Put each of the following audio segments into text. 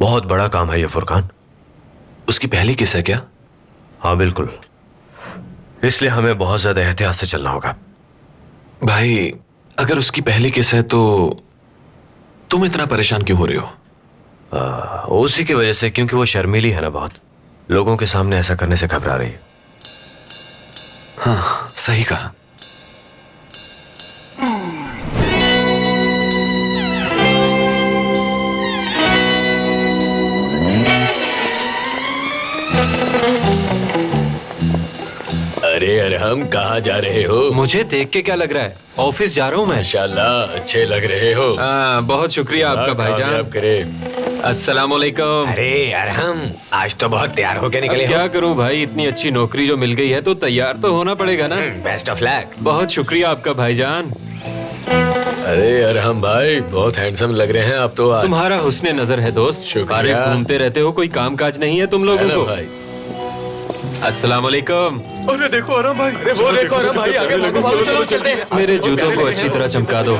बहुत बड़ा काम है ये फुरकान। उसकी पहली किस है क्या? हाँ बिल्कुल, इसलिए हमें बहुत ज्यादा एहतियात से चलना होगा। भाई अगर उसकी पहली किस है तो तुम इतना परेशान क्यों हो रहे हो? उसी की वजह से, क्योंकि वो शर्मीली है ना बहुत, लोगों के सामने ऐसा करने से घबरा रही है। हाँ सही कहा। अरे अरहम, कहाँ जा रहे हो? मुझे देख के क्या लग रहा है, ऑफिस जा रहा हूँ मैं। माशाल्लाह अच्छे लग रहे हो। बहुत शुक्रिया आपका भाईजान। कामयाब करे। अस्सलाम वालेकुम। अरे अरहम, आज तो बहुत तैयार होके निकले हो। क्या करूँ भाई, इतनी अच्छी नौकरी जो मिल गई है तो तैयार तो होना पड़ेगा ना। Best of luck. बहुत शुक्रिया आपका भाईजान। अरे अरहम भाई, बहुत हैंडसम लग रहे हैं आप तो आज। तुम्हारा हुस्ने नजर है दोस्त। शुक्रिया। अरे घूमते रहते हो, कोई काम काज नहीं है तुम लोगों हेलो को। भाई। अस्सलाम वालेकुम। अरे देखो अरहम भाई, अरे वो देखो अरहम भाई, आगे भागो भागो, चलो चलते हैं। मेरे जूतों को अच्छी तरह चमका दो।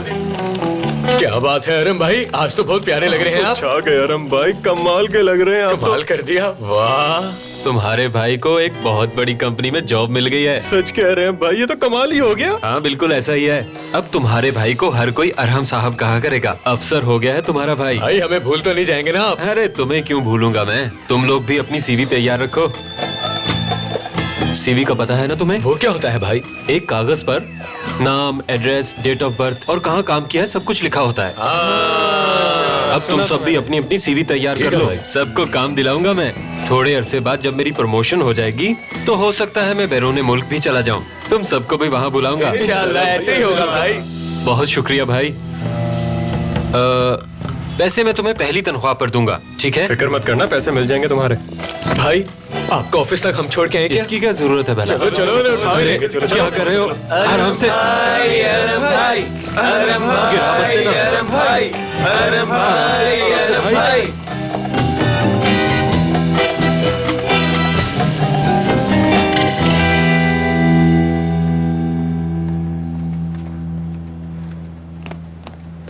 क्या बात है अरहम भाई, आज तो बहुत प्यारे लग रहे हैं आप। छा गए अरहम भाई, कमाल के लग रहे हैं आप तो। कमाल कर दिया, वाह। तुम्हारे भाई को एक बहुत बड़ी कंपनी में जॉब मिल गई है। सच कह रहे हैं भाई, ये तो कमाल ही हो गया। हाँ बिल्कुल ऐसा ही है। अब तुम्हारे भाई को हर कोई अरहम साहब कहा करेगा। अफसर हो गया है तुम्हारा भाई। भाई हमें भूल तो नहीं जाएंगे ना आप? अरे तुम्हें क्यों भूलूंगा मैं। तुम लोग भी अपनी सीवी तैयार रखो। सीवी का पता है ना तुम्हें? वो क्या होता है भाई? एक कागज पर नाम, एड्रेस, डेट ऑफ बर्थ और कहाँ काम किया है सब कुछ लिखा होता है। अब तुम सब भी अपनी अपनी सीवी तैयार कर लो। सबको काम दिलाऊंगा मैं। थोड़े अरसे बाद जब मेरी प्रमोशन हो जाएगी तो हो सकता है मैं बैरून मुल्क भी चला जाऊं। तुम सबको भी वहां बुलाऊंगा। इंशाल्लाह ऐसे ही होगा भाई। बहुत शुक्रिया भाई। वैसे मैं तुम्हें पहली तनख्वाह पर दूंगा, ठीक है? फिक्र मत करना, पैसे मिल जाएंगे तुम्हारे। भाई आपको ऑफिस तक हम छोड़ के आए क्या? इसकी क्या जरूरत है भला? चलो चलो ना, उठाओ अरे, लेके चलो। क्या कर रहे हो? आराम से। गिरा मत देना। आराम से भाई।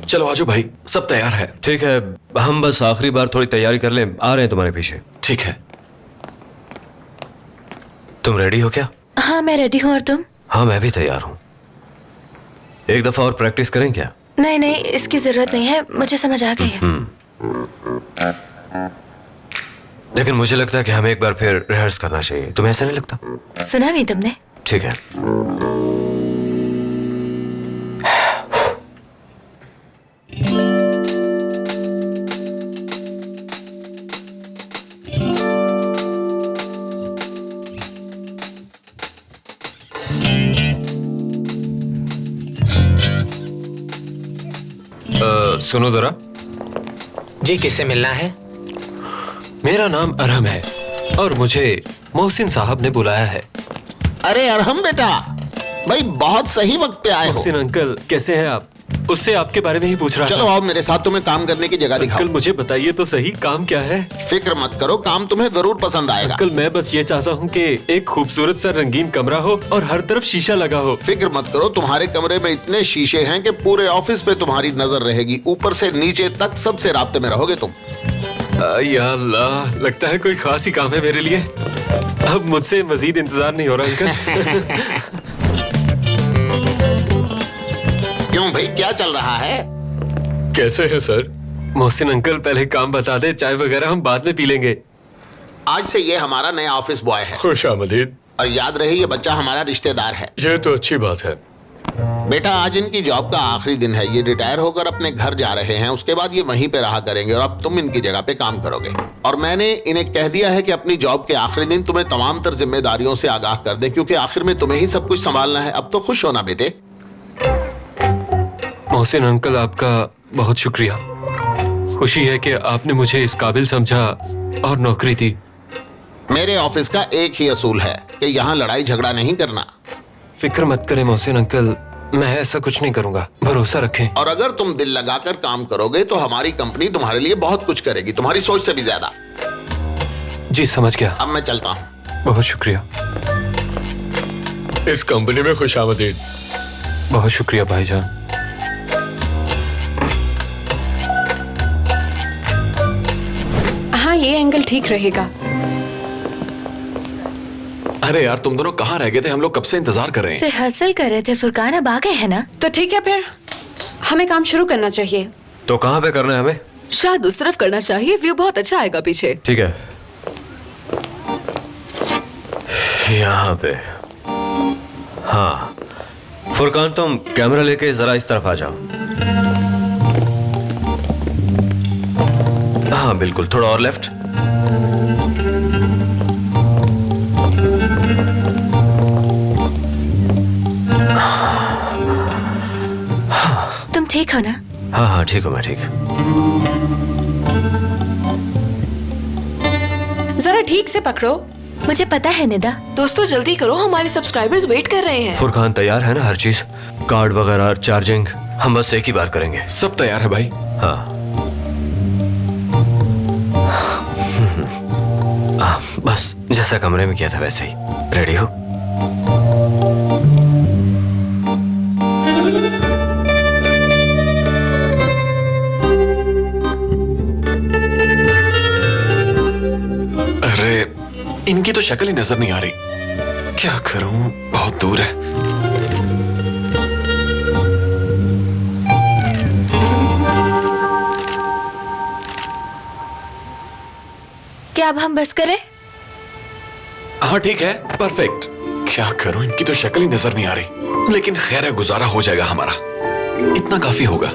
चलो आजू भाई, सब तैयार है। ठीक है, हम बस आखिरी बार थोड़ी तैयारी कर लें, आ रहे हैं तुम्हारे पीछे। ठीक है। तुम रेडी हो क्या? हाँ मैं रेडी हूँ, और तुम? हाँ मैं भी तैयार हूँ। एक दफा और प्रैक्टिस करें क्या? नहीं नहीं, इसकी जरूरत नहीं है, मुझे समझ आ गई है। लेकिन मुझे लगता है कि हमें एक बार फिर रिहर्स करना चाहिए। तुम्हें ऐसा नहीं लगता? सुना नहीं तुमने? ठीक है। सुनो जरा। जी किससे मिलना है? मेरा नाम अरहम है और मुझे मोहसिन साहब ने बुलाया है। अरे अरहम बेटा, भाई बहुत सही वक्त पे आए हो। मोहसिन अंकल कैसे हैं आप? उससे आपके बारे में ही पूछ रहा चलो था। आओ मेरे साथ, तुम्हें काम करने की जगह दिखाओ। अंकल मुझे बताइए तो सही, काम क्या है? फिक्र मत करो, काम तुम्हें जरूर पसंद आएगा। अंकल मैं बस ये चाहता हूँ कि एक खूबसूरत सा रंगीन कमरा हो और हर तरफ शीशा लगा हो। फिक्र मत करो, तुम्हारे कमरे में इतने शीशे हैं कि पूरे ऑफिस पे तुम्हारी नजर रहेगी। ऊपर से नीचे तक सबसे राब्ते में रहोगे तुम। या अल्लाह, लगता है कोई खास ही काम है मेरे लिए। अब मुझसे मजीद इंतजार नहीं हो रहा अंकल। क्यों भाई, क्या चल रहा है? कैसे है सर? मोहसिन अंकल पहले काम बता दे, चाय वगैरह हम बाद में पी लेंगे। आज से ये हमारा नया ऑफिस बॉय है। खुश आमदीद। और याद रहे, ये बच्चा हमारा रिश्तेदार है। ये तो अच्छी बात है। बेटा आज इनकी जॉब का आखिरी दिन है। ये रिटायर होकर अपने घर जा रहे हैं, उसके बाद ये वहीं पे रहा करेंगे और अब तुम इनकी जगह पे काम करोगे। और मैंने इन्हें कह दिया है कि अपनी जॉब के आखिरी दिन तुम्हें तमाम तर जिम्मेदारियों से आगाह कर दें, क्योंकि आखिर में तुम्हें ही सब कुछ संभालना है। अब तो खुश होना बेटे। मोहसिन अंकल आपका बहुत शुक्रिया। खुशी है कि आपने मुझे इस काबिल समझा और नौकरी दी। मेरे ऑफिस का एक ही असूल है कि यहाँ लड़ाई झगड़ा नहीं करना। फिक्र मत करें मोहसिन अंकल, मैं ऐसा कुछ नहीं करूंगा, भरोसा रखें। और अगर तुम दिल लगाकर काम करोगे तो हमारी कंपनी तुम्हारे लिए बहुत कुछ करेगी, तुम्हारी सोच से भी ज्यादा। जी समझ गया। अब मैं चलता हूँ। बहुत शुक्रिया। इस कंपनी में खुश आमदीद। बहुत शुक्रिया भाईजान। हाँ, ये एंगल ठीक रहेगा। अरे यार, तुम दोनों कहाँ रह गए थे? हम लोग कब से इंतजार कर रहे हैं। रिहर्सल कर रहे थे फुरकान, अब आ गए हैं ना। तो ठीक है, फिर हमें काम शुरू करना चाहिए। तो कहाँ पे करना है हमें? शायद उस तरफ करना चाहिए, व्यू बहुत अच्छा आएगा पीछे। ठीक है, यहाँ पे। हाँ फुरकान, तुम कैमरा लेके जरा इस तरफ आ जाओ। हाँ बिल्कुल, थोड़ा और लेफ्ट। तुम ठीक हो ना? हाँ हाँ ठीक हूँ मैं, ठीक। जरा ठीक से पकड़ो। मुझे पता है निदा। दोस्तों जल्दी करो, हमारे सब्सक्राइबर्स वेट कर रहे हैं। फुरकान तैयार है ना? हर चीज, कार्ड वगैरह, चार्जिंग, हम बस एक ही बार करेंगे। सब तैयार है भाई। हाँ बस जैसा कमरे में किया था वैसे ही। रेडी हो? अरे इनकी तो शक्ल ही नजर नहीं आ रही। क्या करूं, बहुत दूर है। क्या अब हम बस करें? हाँ ठीक है, परफेक्ट। क्या करूं, इनकी तो शक्ल ही नजर नहीं आ रही। लेकिन खैर है, गुजारा हो जाएगा हमारा, इतना काफी होगा।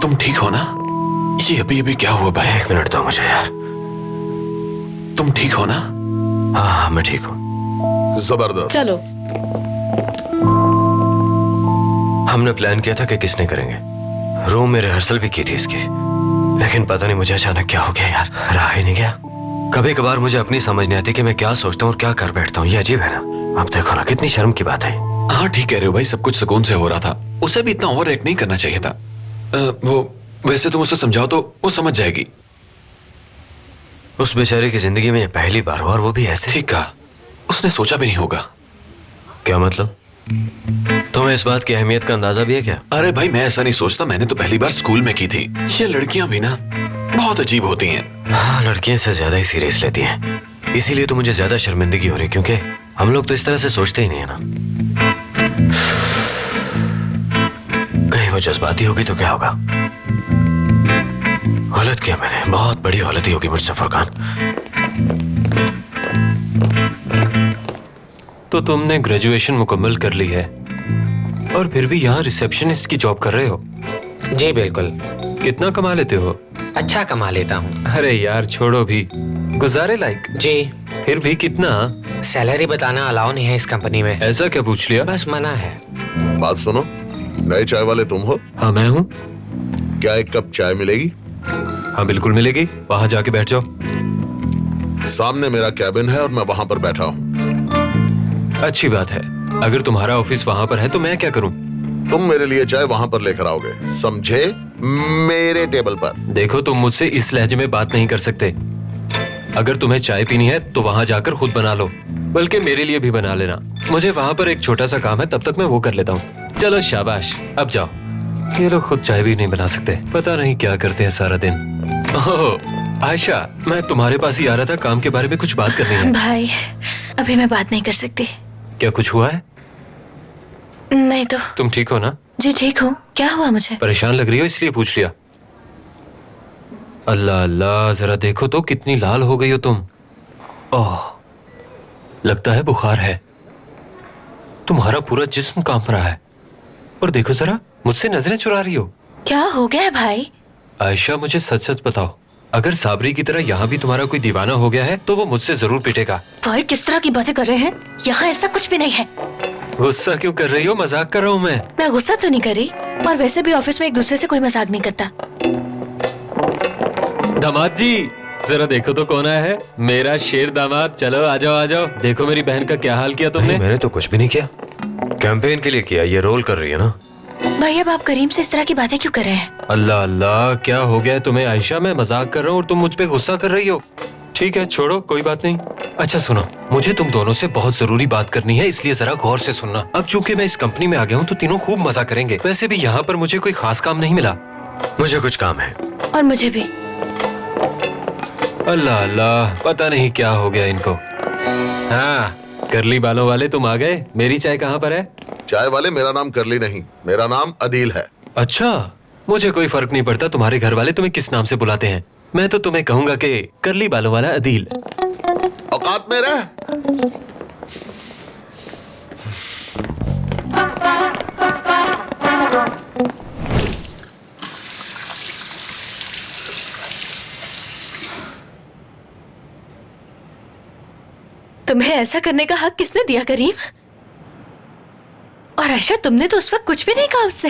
तुम ठीक हो ना? ये अभी अभी क्या हुआ भाई? 1 मिनट दो मुझे यार। तुम ठीक हो ना? हाँ हाँ मैं ठीक हूँ। जबरदस्त। चलो। हमने प्लान किया था कि किसने करेंगे। रूम में रिहर्सल भी की थी इसकी, लेकिन पता नहीं मुझे अचानक क्या हो गया यार, रहा ही नहीं गया। कभी कभार मुझे अपनी समझ नहीं आती कि मैं क्या सोचता हूँ और क्या कर बैठता हूँ। ये अजीब है ना? आप देखो ना, कितनी शर्म की बात है। हाँ ठीक कह रहे हो भाई, सब कुछ सुकून से हो रहा था। उसे भी इतना ओवर एक्ट नहीं करना चाहिए था। वो वैसे तुम उसे समझाओ तो वो समझ जाएगी। उस बेचारे की जिंदगी में ये पहली बार हुआ, और वो भी ऐसे। ठीक कहा, उसने सोचा भी नहीं होगा। क्या मतलब? तुम्हें इस बात की अहमियत का अंदाजा भी है क्या? अरे भाई मैं ऐसा नहीं सोचता, मैंने तो पहली बार स्कूल में की थी। ये लड़कियां भी ना बहुत अजीब होती हैं। हाँ, लड़कियां से ज्यादा ही सीरियस लेती हैं। इसीलिए तो मुझे ज्यादा शर्मिंदगी हो रही, क्योंकि हम लोग तो इस तरह से सोचते ही नहीं है ना। कहीं वो जज्बाती होगी तो क्या होगा? गलत किया मैंने, बहुत बड़ी गलती होगी मुझसे फुरकान। तो तुमने ग्रेजुएशन मुकम्मल कर ली है और फिर भी यहाँ रिसेप्शनिस्ट की जॉब कर रहे हो? जी बिल्कुल। कितना कमा लेते हो? अच्छा कमा लेता हूँ। अरे यार छोड़ो भी, गुजारे लायक। जी। फिर भी कितना? सैलरी बताना अलाउ नहीं है इस कंपनी में। ऐसा क्या पूछ लिया? बस मना है। बात सुनो, नए चाय वाले तुम हो? हाँ मैं हूँ। क्या एक कप चाय मिलेगी? हाँ बिल्कुल मिलेगी, वहां जाके बैठ जाओ। सामने मेरा कैबिन है और मैं वहां पर बैठा हूँ। अच्छी बात है, अगर तुम्हारा ऑफिस वहां पर है तो मैं क्या करूं? तुम मेरे लिए चाय वहां पर लेकर आओगे, समझे? मेरे टेबल पर। देखो तुम मुझसे इस लहजे में बात नहीं कर सकते। अगर तुम्हें चाय पीनी है तो वहां जाकर खुद बना लो, बल्कि मेरे लिए भी बना लेना। मुझे वहां पर एक छोटा सा काम है, तब तक मैं वो कर लेता हूँ। चलो शाबाश, अब जाओ। ये लोग खुद चाय भी नहीं बना सकते, पता नहीं क्या करते हैं सारा दिन। ओह आयशा, मैं तुम्हारे पास ही आ रहा था, काम के बारे में कुछ बात करनी है। भाई अभी मैं बात नहीं कर सकती। क्या कुछ हुआ है? नहीं तो। तुम ठीक हो ना? जी ठीक हूँ। क्या हुआ मुझे? परेशान लग रही हो इसलिए पूछ लिया। अल्लाह अल्लाह, जरा देखो तो कितनी लाल हो गई हो तुम। ओह, लगता है बुखार है। तुम्हारा पूरा जिस्म कांप रहा है। और देखो जरा, मुझसे नजरें चुरा रही हो। क्या हो गया है भाई? आयशा, मुझे सच सच बताओ, अगर साबरी की तरह यहाँ भी तुम्हारा कोई दीवाना हो गया है तो वो मुझसे जरूर पिटेगा। भाई किस तरह की बातें कर रहे हैं? यहाँ ऐसा कुछ भी नहीं है। गुस्सा क्यों कर रही हो? मजाक कर रहा हूँ मैं गुस्सा तो नहीं कर रही, और वैसे भी ऑफिस में एक दूसरे से कोई मजाक नहीं करता। दामाद जी, जरा देखो तो कौन आया है। मेरा शेर दामाद। चलो आ जाओ आ जाओ। देखो मेरी बहन का क्या हाल किया तुमने। मैंने तो कुछ भी नहीं किया, कैंपेन के लिए किया। ये रोल कर रही है ना। भाई अब आप करीम से इस तरह की बातें क्यों कर रहे हैं? अल्लाह अल्लाह, क्या हो गया है तुम्हें आयशा? मैं मजाक कर रहा हूँ और तुम मुझ पे गुस्सा कर रही हो। ठीक है छोड़ो, कोई बात नहीं। अच्छा सुनो, मुझे तुम दोनों से बहुत जरूरी बात करनी है, इसलिए जरा गौर से सुनना। अब चूंकि मैं इस कंपनी में आ गया हूँ तो तीनों खूब मजा करेंगे। वैसे भी यहाँ पर मुझे कोई खास काम नहीं मिला। मुझे कुछ काम है। और मुझे भी। अल्लाह अल्लाह, पता नहीं क्या हो गया इनको। हाँ, करली बालों वाले तुम आ गए। मेरी चाय कहाँ पर है? चाय वाले, मेरा नाम करली नहीं, मेरा नाम अदील है। अच्छा, मुझे कोई फर्क नहीं पड़ता तुम्हारे घर वाले तुम्हें किस नाम से बुलाते हैं। मैं तो तुम्हें कहूंगा कि करली बालों वाला अदील। औकात में रह। तुम्हें ऐसा करने का हक किसने दिया करीम? और आयशा, तुमने तो उस वक्त कुछ भी नहीं कहा उससे।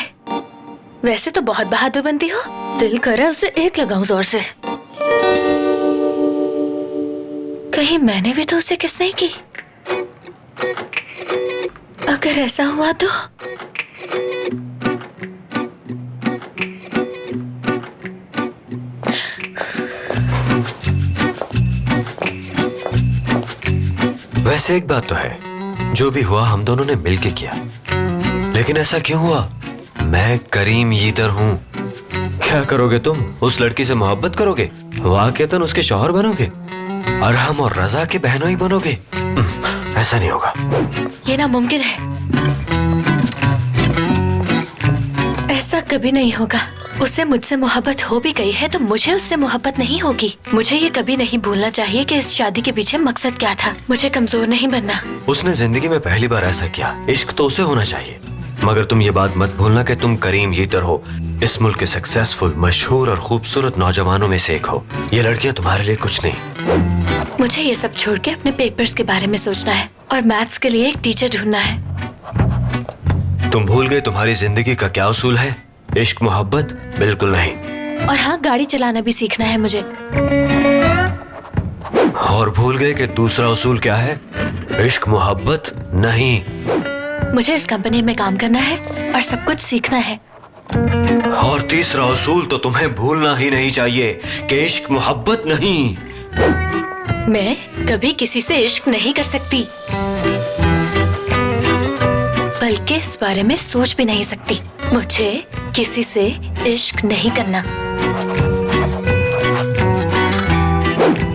वैसे तो बहुत बहादुर बनती हो। दिल कर रहा है उसे एक लगाऊं जोर से। कहीं मैंने भी तो उसे किस नहीं की? अगर ऐसा हुआ तो वैसे एक बात तो है, जो भी हुआ हम दोनों ने मिलके किया। लेकिन ऐसा क्यों हुआ? मैं करीम यीतर हूँ। क्या करोगे तुम? उस लड़की से मोहब्बत करोगे? वाकईतन उसके शौहर बनोगे? अरहम और रजा के बहनोई बनोगे? ऐसा नहीं होगा। ये नामुमकिन है। ऐसा कभी नहीं होगा। उसे मुझसे मोहब्बत हो भी गई है तो मुझे उससे मोहब्बत नहीं होगी। मुझे ये कभी नहीं भूलना चाहिए कि इस शादी के पीछे मकसद क्या था। मुझे कमजोर नहीं बनना। उसने जिंदगी में पहली बार ऐसा किया। इश्क तो उसे होना चाहिए। मगर तुम ये बात मत भूलना कि तुम करीम यीतर हो, इस मुल्क के सक्सेसफुल, मशहूर और खूबसूरत नौजवानों में से एक हो। ये लड़कियां तुम्हारे लिए कुछ नहीं। मुझे ये सब छोड़ के अपने पेपर्स के बारे में सोचना है और मैथ्स के लिए एक टीचर ढूंढना है। तुम भूल गए तुम्हारी जिंदगी का क्या उसूल है? इश्क मोहब्बत? बिल्कुल नहीं। और हाँ, गाड़ी चलाना भी सीखना है मुझे। और भूल गए कि दूसरा उसूल क्या है? इश्क मोहब्बत नहीं। मुझे इस कंपनी में काम करना है और सब कुछ सीखना है। और तीसरा उसूल तो तुम्हें भूलना ही नहीं चाहिए कि इश्क मोहब्बत नहीं। मैं कभी किसी से इश्क नहीं कर सकती, बल्कि इस बारे में सोच भी नहीं सकती। मुझे किसी से इश्क नहीं करना।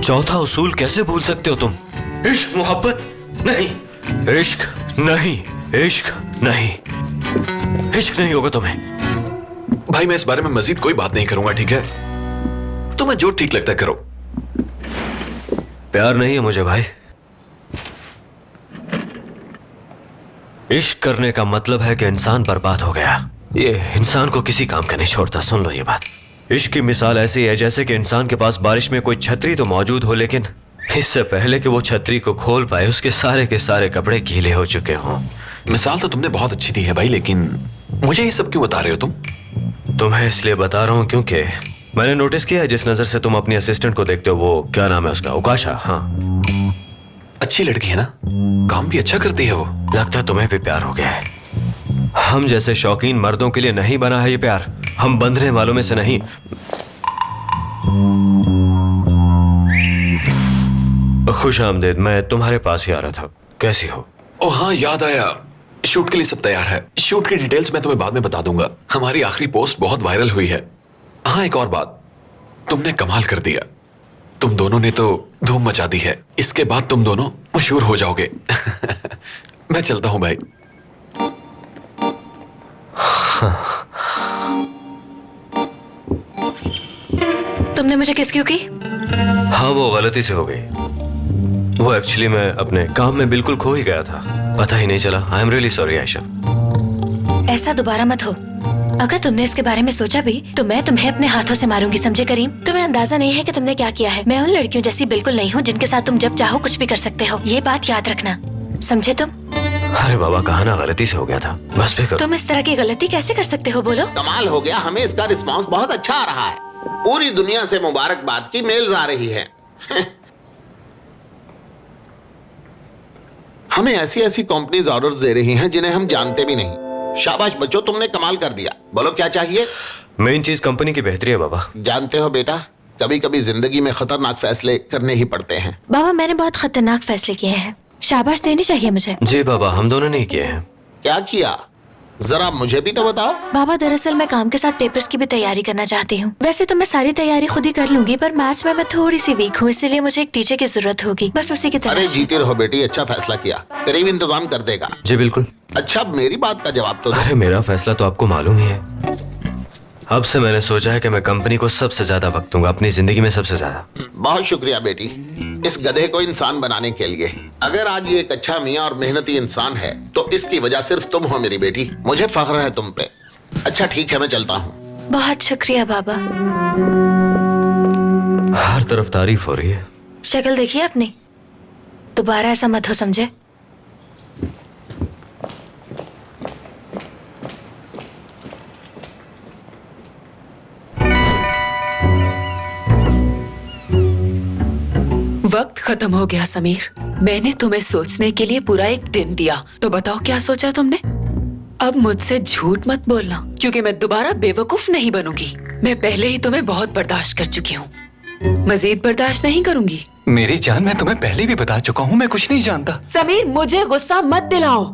चौथा उसूल कैसे भूल सकते हो तुम? इश्क मोहब्बत नहीं। इश्क नहीं, इश्क नहीं, इश्क नहीं होगा तुम्हें। भाई मैं इस बारे में मजीद कोई बात नहीं करूंगा, ठीक है? तुम्हें जो ठीक लगता है करो। प्यार नहीं है मुझे भाई। इश्क करने का मतलब है कि इंसान बर्बाद हो गया। ये इंसान को किसी काम का नहीं छोड़ता। सुन लो ये बात। इश्क की मिसाल ऐसी है जैसे कि इंसान के पास बारिश में कोई छतरी तो मौजूद हो, लेकिन इससे पहले कि वो छतरी को खोल पाए उसके सारे के सारे कपड़े गीले हो चुके हों। मिसाल तो तुमने बहुत अच्छी दी है भाई, लेकिन मुझे ये सब क्यों बता रहे हो तुम? तुम्हें इसलिए बता रहा हूँ क्योंकि मैंने नोटिस किया है जिस नजर से तुम अपनी असिस्टेंट को देखते हो, वो क्या नाम है उसका? उकाशा। हाँ, अच्छी लड़की है ना, काम भी अच्छा करती है वो। लगता है तुम्हें भी प्यार हो गया है। हम जैसे शौकीन मर्दों के लिए नहीं बना है ये प्यार। हम बंधने वालों में से नहीं। खुश आमदेद, मैं तुम्हारे पास ही आ रहा था। कैसी हो? ओ हाँ, याद आया, शूट के लिए सब तैयार है। शूट की डिटेल्स मैं तुम्हें बाद में बता दूंगा। हमारी आखिरी पोस्ट बहुत वायरल हुई है। हाँ, एक और बात, तुमने कमाल कर दिया। तुम दोनों ने तो धूम मचा दी है। इसके बाद तुम दोनों मशहूर हो जाओगे। मैं चलता हूं भाई। तुमने मुझे किस क्यों की? हाँ, वो गलती से हो गई। वो एक्चुअली मैं अपने काम में बिल्कुल खो ही गया था, पता ही नहीं चला। I am really sorry Ayesha. ऐसा दोबारा मत हो। अगर तुमने इसके बारे में सोचा भी तो मैं तुम्हें अपने हाथों से मारूंगी, समझे करीम? तुम्हें अंदाजा नहीं है कि तुमने क्या किया है। मैं उन लड़कियों जैसी बिल्कुल नहीं हूँ जिनके साथ तुम जब चाहो कुछ भी कर सकते हो। ये बात याद रखना, समझे तुम? अरे बाबा, कहा ना गलती से हो गया था, बस भी करो। तुम इस तरह की गलती कैसे कर सकते हो, बोलो? कमाल हो गया, हमें इसका रिस्पांस बहुत अच्छा आ रहा है। पूरी दुनिया से मुबारकबाद की मेल्स आ रही है। हमें ऐसी ऐसी कंपनीज ऑर्डर्स दे रही हैं जिन्हें हम जानते भी नहीं। शाबाश बच्चों, तुमने कमाल कर दिया। बोलो क्या चाहिए? मेन चीज कंपनी की बेहतरी है बाबा। जानते हो बेटा, कभी कभी जिंदगी में खतरनाक फैसले करने ही पड़ते हैं। बाबा, मैंने बहुत खतरनाक फैसले किए हैं, शाबाश देनी चाहिए मुझे। जी बाबा, हम दोनों ने किए हैं। क्या किया, जरा मुझे भी तो बताओ। बाबा, दरअसल मैं काम के साथ पेपर्स की भी तैयारी करना चाहती हूँ। वैसे तो मैं सारी तैयारी खुद ही कर लूंगी, पर मैथ्स में मैं थोड़ी सी वीक हूँ, इसलिए मुझे एक टीचर की जरूरत होगी, बस उसी की अरे तरह। जीते रहो बेटी, अच्छा फैसला किया। करीब इंतजाम कर देगा। जी बिल्कुल। अच्छा, अब मेरी बात का जवाब तो दो। अरे मेरा फैसला तो आपको मालूम ही है। अब से मैंने सोचा है कि मैं कंपनी को सबसे ज्यादा वक्त दूंगा, अपनी जिंदगी में सबसे ज्यादा। बहुत शुक्रिया बेटी, इस गधे को इंसान बनाने के लिए। अगर आज ये एक अच्छा मियाँ और मेहनती इंसान है तो इसकी वजह सिर्फ तुम हो मेरी बेटी। मुझे फख्र है तुम पे। अच्छा ठीक है, मैं चलता हूँ। बहुत शुक्रिया बाबा। हर तरफ तारीफ हो रही है। शक्ल देखिए अपनी, दोबारा ऐसा मत हो, समझे? वक्त खत्म हो गया समीर। मैंने तुम्हें सोचने के लिए पूरा एक दिन दिया, तो बताओ क्या सोचा तुमने? अब मुझसे झूठ मत बोलना, क्योंकि मैं दोबारा बेवकूफ नहीं बनूंगी। मैं पहले ही तुम्हें बहुत बर्दाश्त कर चुकी हूँ, मजीद बर्दाश्त नहीं करूंगी। मेरी जान, मैं तुम्हें पहले भी बता चुका हूँ, मैं कुछ नहीं जानता। समीर, मुझे गुस्सा मत दिलाओ।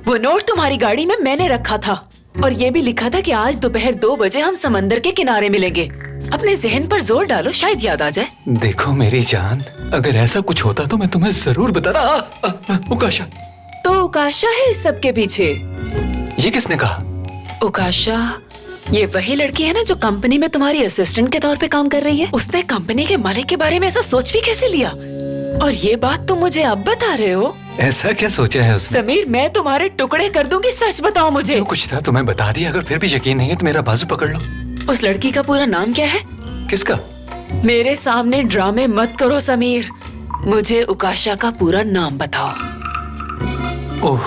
वो नोट तुम्हारी गाड़ी में मैंने रखा था, और ये भी लिखा था कि आज दोपहर 2 बजे हम समंदर के किनारे मिलेंगे। अपने जहन पर जोर डालो, शायद याद आ जाए। देखो मेरी जान, अगर ऐसा कुछ होता तो मैं तुम्हें जरूर बताता। उकाशा तो उकाशा है इस सब के पीछे? ये किसने कहा? उकाशा ये वही लड़की है ना जो कंपनी में तुम्हारी असिस्टेंट के तौर पे काम कर रही है। उसने कंपनी के मालिक के बारे में ऐसा सोच भी कैसे लिया? और ये बात तुम मुझे अब बता रहे हो? ऐसा क्या सोचा है उसने? समीर, मैं तुम्हारे टुकड़े कर दूंगी, सच बताओ मुझे। जो कुछ था तुम्हें बता दिया, अगर फिर भी यकीन नहीं है तो मेरा बाजू पकड़ लो। उस लड़की का पूरा नाम क्या है? किसका? मेरे सामने ड्रामे मत करो समीर, मुझे उकाशा का पूरा नाम बताओ। ओह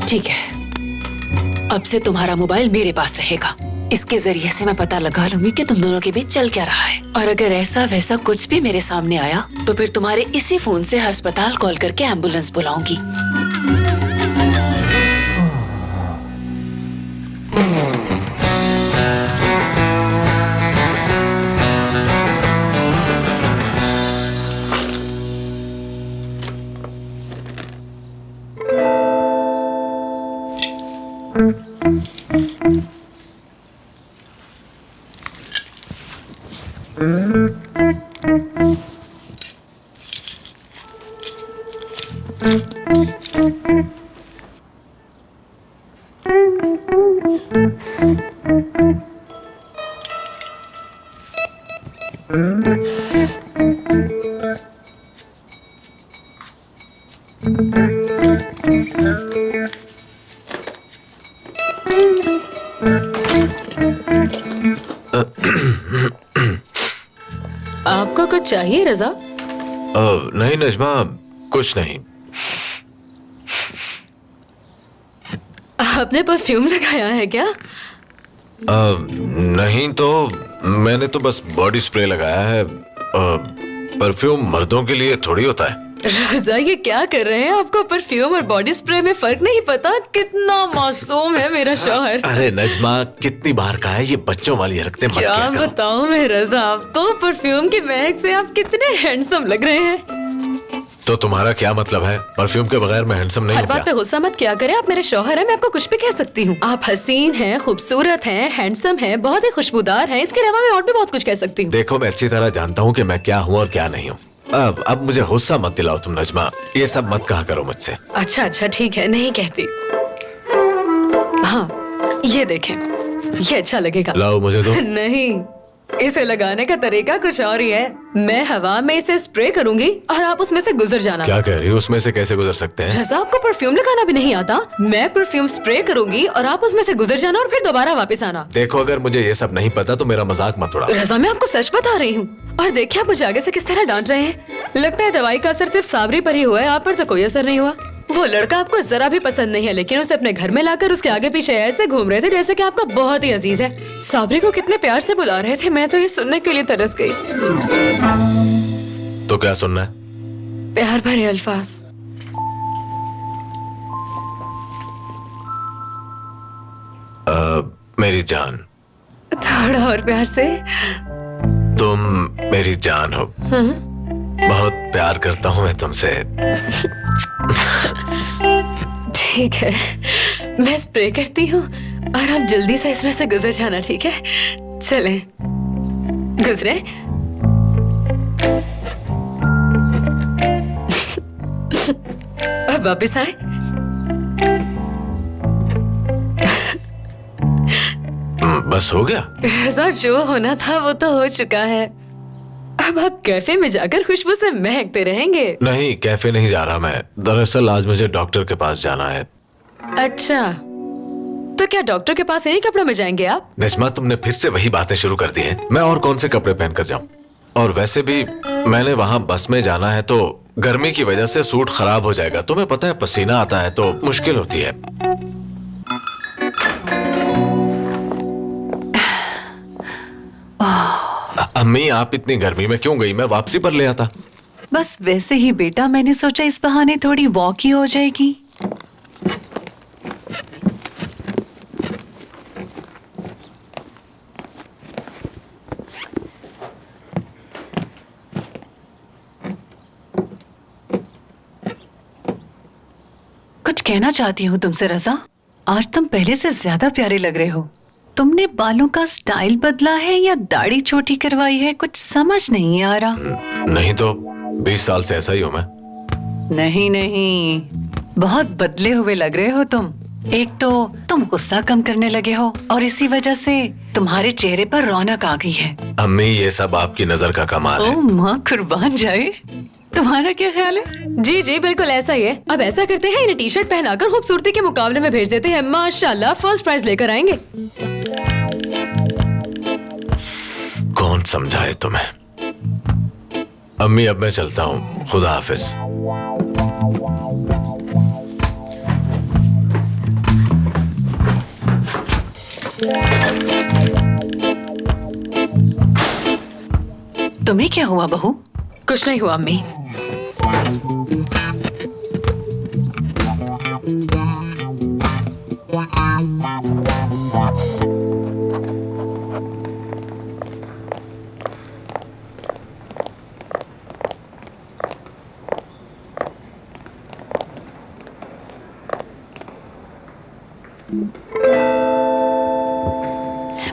ठीक है, अब से तुम्हारा मोबाइल मेरे पास रहेगा। इसके जरिए से मैं पता लगा लूंगी कि तुम दोनों के बीच चल क्या रहा है, और अगर ऐसा वैसा कुछ भी मेरे सामने आया तो फिर तुम्हारे इसी फोन से अस्पताल कॉल करके एम्बुलेंस बुलाऊंगी। आपको कुछ चाहिए रजा? नहीं नजमा, कुछ नहीं। आपने परफ्यूम लगाया है क्या? नहीं तो मैंने तो बस बॉडी स्प्रे लगाया है। परफ्यूम मर्दों के लिए थोड़ी होता है। रजा, ये क्या कर रहे हैं? आपको परफ्यूम और बॉडी स्प्रे में फर्क नहीं पता? कितना मासूम है मेरा शौहर। अरे नजमा, कितनी बार कहा है ये बच्चों वाली हरकतें मत क्या किया करो। बताऊं मैं रजा आपको, परफ्यूम की महक से आप कितने हैंडसम लग रहे हैं। तो तुम्हारा क्या मतलब है? परफ्यूम के बगैर मैं हैंडसम नहीं हर हूँ बात क्या? पे गुस्सा मत क्या करें, आप मेरे शौहर हैं, मैं आपको कुछ भी कह सकती हूँ। आप हसीन हैं, खूबसूरत हैं, हैंडसम हैं, बहुत ही खुशबूदार हैं, इसके अलावा मैं और भी बहुत कुछ कह सकती हूँ। देखो, मैं अच्छी तरह जानता हूँ कि मैं क्या हूँ और क्या नहीं हूँ। अब मुझे गुस्सा मत दिलाओ तुम नजमा, ये सब मत कहा करो मुझसे। अच्छा अच्छा ठीक है, नहीं कहती। हाँ ये देखें, ये अच्छा लगेगा। लाओ मुझे दो। नहीं इसे लगाने का तरीका कुछ और ही है। मैं हवा में इसे स्प्रे करूंगी और आप उसमें से गुजर जाना। क्या कह रही हो? उसमें से कैसे गुजर सकते हैं? रजा, आपको परफ्यूम लगाना भी नहीं आता? मैं परफ्यूम स्प्रे करूंगी और आप उसमें से गुजर जाना और फिर दोबारा वापस आना। देखो, अगर मुझे ये सब नहीं पता तो मेरा मजाक मत उड़ा। रजा, मैं आपको सच बता रही हूँ। और देखिए आप मुझे आगे से किस तरह डांट रहे हैं। लगता है दवाई का असर सिर्फ साबरी पर ही हुआ है, आप पर तो कोई असर नहीं हुआ। वो लड़का आपको जरा भी पसंद नहीं है, लेकिन उसे अपने घर में लाकर उसके आगे पीछे ऐसे घूम रहे थे जैसे कि आपका बहुत ही अजीज है। साबरी को कितने प्यार से बुला रहे थे, मैं तो ये सुनने के लिए तरस गई। तो क्या सुनना है? प्यार भरे अल्फाज। मेरी जान। थोड़ा और प्यार से। तुम मेरी जान हो। बहुत प्यार करता हूँ मैं तुमसे। ठीक है, मैं स्प्रे करती हूँ और आप जल्दी से इसमें से गुजर जाना, ठीक है? चलें, गुजरे। अब वापिस आए। बस हो गया? रजा, जो होना था वो तो हो चुका है। अब आप कैफे में जाकर खुशबू से महकते रहेंगे। नहीं, कैफे नहीं जा रहा मैं। दरअसल आज मुझे डॉक्टर के पास जाना है। अच्छा, तो क्या डॉक्टर के पास इन्हीं कपड़ों में जाएंगे आप? निस्मा, तुमने फिर से वही बातें शुरू कर दी हैं। मैं और कौन से कपड़े पहन कर जाऊं? और वैसे भी मैंने वहां बस में जाना है तो गर्मी की वजह से सूट खराब हो जाएगा। तुम्हें पता है, पसीना आता है तो मुश्किल होती है। अम्मी, आप इतनी गर्मी में क्यों गई? मैं वापसी पर ले आता। बस वैसे ही बेटा, मैंने सोचा इस बहाने थोड़ी वॉक ही हो जाएगी। कुछ कहना चाहती हूँ तुमसे रजा। आज तुम पहले से ज्यादा प्यारे लग रहे हो। तुमने बालों का स्टाइल बदला है या दाढ़ी छोटी करवाई है? कुछ समझ नहीं आ रहा। नहीं तो 20 साल से ऐसा ही हूँ मैं। नहीं नहीं, बहुत बदले हुए लग रहे हो तुम। एक तो तुम गुस्सा कम करने लगे हो और इसी वजह से तुम्हारे चेहरे पर रौनक आ गई है। अम्मी, ये सब आपकी नजर का कमाल है। ओ माँ कुर्बान जाए। तुम्हारा क्या ख्याल है? जी जी, बिल्कुल ऐसा ही है। अब ऐसा करते हैं, इन्हें टी शर्ट पहनाकर खूबसूरती के मुकाबले में भेज देते हैं। माशाल्लाह, फर्स्ट प्राइज लेकर आएंगे। कौन समझाए तुम्हें? अम्मी, अब मैं चलता हूँ। खुदा हाफिज। तुम्हें क्या हुआ बहू? कुछ नहीं हुआ अम्मी।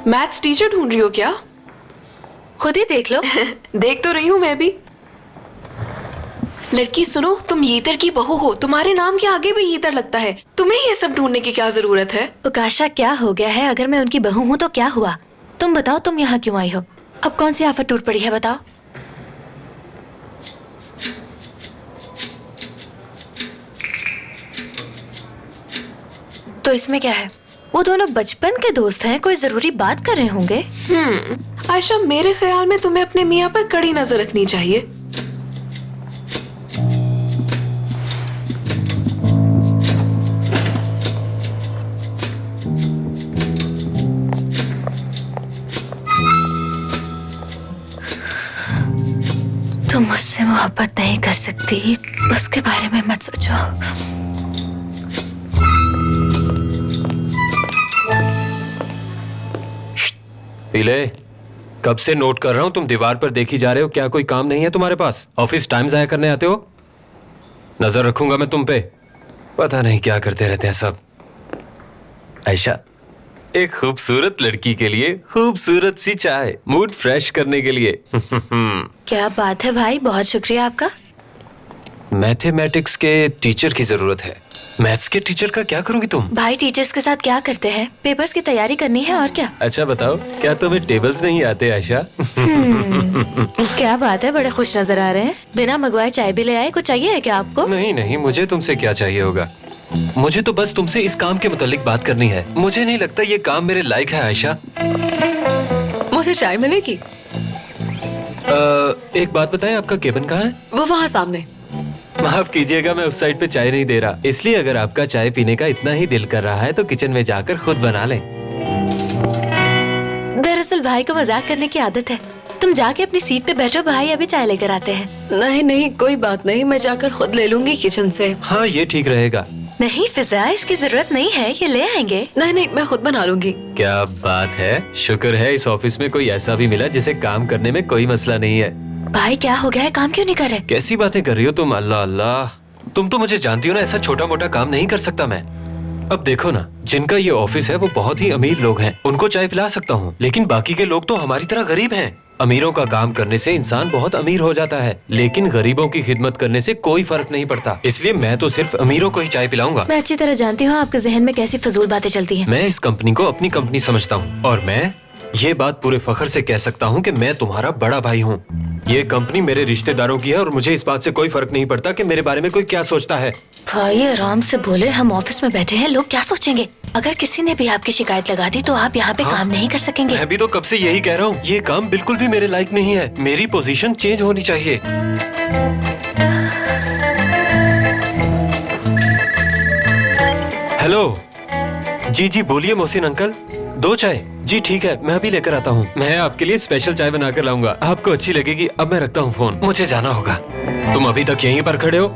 मैथ्स टीचर ढूंढ रही हो क्या? खुद ही देख लो। देख तो रही हूँ मैं भी। लड़की सुनो, तुम यीतर की बहू हो, तुम्हारे नाम के आगे भी यीतर लगता है। तुम्हें ये सब ढूंढने की क्या जरूरत है? उकाशा, क्या हो गया है? अगर मैं उनकी बहू हूँ तो क्या हुआ? तुम बताओ, तुम यहाँ क्यों आई हो? अब कौन सी आफत टूट पड़ी है, बताओ। तो इसमें क्या है? वो दोनों बचपन के दोस्त हैं, कोई जरूरी बात कर रहे होंगे। आयशा, मेरे ख्याल में तुम्हें अपने मियाँ पर कड़ी नजर रखनी चाहिए। तुम मुझसे मोहब्बत नहीं कर सकती, उसके बारे में मत सोचो। पीले, कब से नोट कर रहा हूं तुम दीवार पर देखी जा रहे हो। क्या कोई काम नहीं है तुम्हारे पास? ऑफिस टाइम जाया करने आते हो? नजर रखूंगा मैं तुम पे। पता नहीं क्या करते रहते हैं सब। आयशा, एक खूबसूरत लड़की के लिए खूबसूरत सी चाय, मूड फ्रेश करने के लिए। क्या बात है भाई, बहुत शुक्रिया आपका। मैथमेटिक्स के टीचर की जरूरत है। मैथ्स के टीचर का क्या करोगी तुम? भाई टीचर्स के साथ क्या करते हैं? पेपर्स की तैयारी करनी है और क्या। अच्छा बताओ, क्या तुम्हें टेबल्स नहीं आते आयशा? क्या बात है, बड़े खुश नजर आ रहे हैं। बिना मंगवाए चाय भी ले आए। कुछ चाहिए है क्या आपको? नहीं नहीं, मुझे तुमसे क्या चाहिए होगा। मुझे तो बस तुमसे इस काम के मुतालिक बात करनी है। मुझे नहीं लगता ये काम मेरे लायक है आयशा। मुझे चाय मिलेगी? एक बात बताएं, आपका केबिन कहाँ है? वो वहाँ सामने। माफ कीजिएगा, मैं उस साइड पे चाय नहीं दे रहा। इसलिए अगर आपका चाय पीने का इतना ही दिल कर रहा है तो किचन में जाकर खुद बना लें। दरअसल भाई को मजाक करने की आदत है। तुम जाके अपनी सीट पे बैठो, भाई अभी चाय लेकर आते हैं। नहीं नहीं, कोई बात नहीं, मैं जाकर खुद ले लूंगी किचन से। हाँ, ये ठीक रहेगा। नहीं फिजा, इसकी जरूरत नहीं है, ये ले आएंगे। नहीं नहीं, मैं खुद बना लूंगी। क्या बात है, शुक्र है इस ऑफिस में कोई ऐसा भी मिला जिसे काम करने में कोई मसला नहीं है। भाई क्या हो गया है, काम क्यों नहीं कर रहे? कैसी बातें कर रही हो तुम? अल्लाह अल्लाह, तुम तो मुझे जानती हो ना, ऐसा छोटा मोटा काम नहीं कर सकता मैं। अब देखो ना, जिनका ये ऑफिस है वो बहुत ही अमीर लोग हैं, उनको चाय पिला सकता हूँ, लेकिन बाकी के लोग तो हमारी तरह गरीब हैं। अमीरों का काम करने से इंसान बहुत अमीर हो जाता है, लेकिन गरीबों की खिदमत करने से कोई फर्क नहीं पड़ता। इसलिए मैं तो सिर्फ अमीरों को ही चाय पिलाऊंगा। मैं अच्छी तरह जानती हूँ आपके जहन में कैसी फजूल बातें चलती हैं। मैं इस कंपनी को अपनी कंपनी समझता हूँ और मैं ये बात पूरे फख्र से कह सकता हूँ कि मैं तुम्हारा बड़ा भाई हूँ। ये कंपनी मेरे रिश्तेदारों की है और मुझे इस बात से कोई फर्क नहीं पड़ता कि मेरे बारे में कोई क्या सोचता है। भाई आराम से बोले, हम ऑफिस में बैठे हैं, लोग क्या सोचेंगे? अगर किसी ने भी आपकी शिकायत लगा दी तो आप यहाँ पे काम नहीं कर सकेंगे। मैं भी तो कब से यही कह रहा हूँ, ये काम बिल्कुल भी मेरे लायक नहीं है। मेरी पोजीशन चेंज होनी चाहिए। हेलो जी जी, बोलिए मोहसिन अंकल। 2 चाय? जी ठीक है, मैं अभी लेकर आता हूँ। मैं आपके लिए स्पेशल चाय बना कर लाऊंगा, आपको अच्छी लगेगी। अब मैं रखता हूँ फोन, मुझे जाना होगा। तुम अभी तक यहीं पर खड़े हो?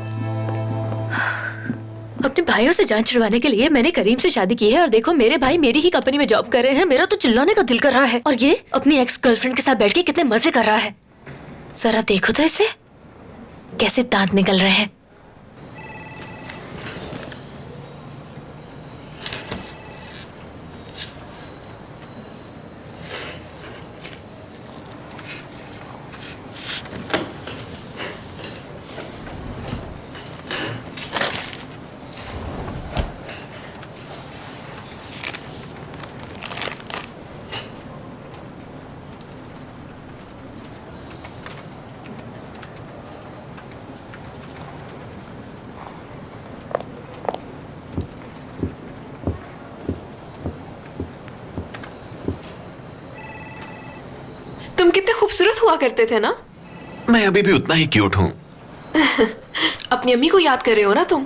अपने भाइयों से जान छुड़वाने के लिए मैंने करीम से शादी की है और देखो मेरे भाई मेरी ही कंपनी में जॉब कर रहे हैं। मेरा तो चिल्लाने का दिल कर रहा है और ये अपनी एक्स गर्लफ्रेंड के साथ बैठ के कितने मजे कर रहा है। जरा देखो तो इसे, कैसे दांत निकल रहे हैं। तुम कितने खूबसूरत हुआ करते थे ना। मैं अभी भी उतना ही क्यूट हूँ। अपनी अम्मी को याद कर रहे हो ना तुम?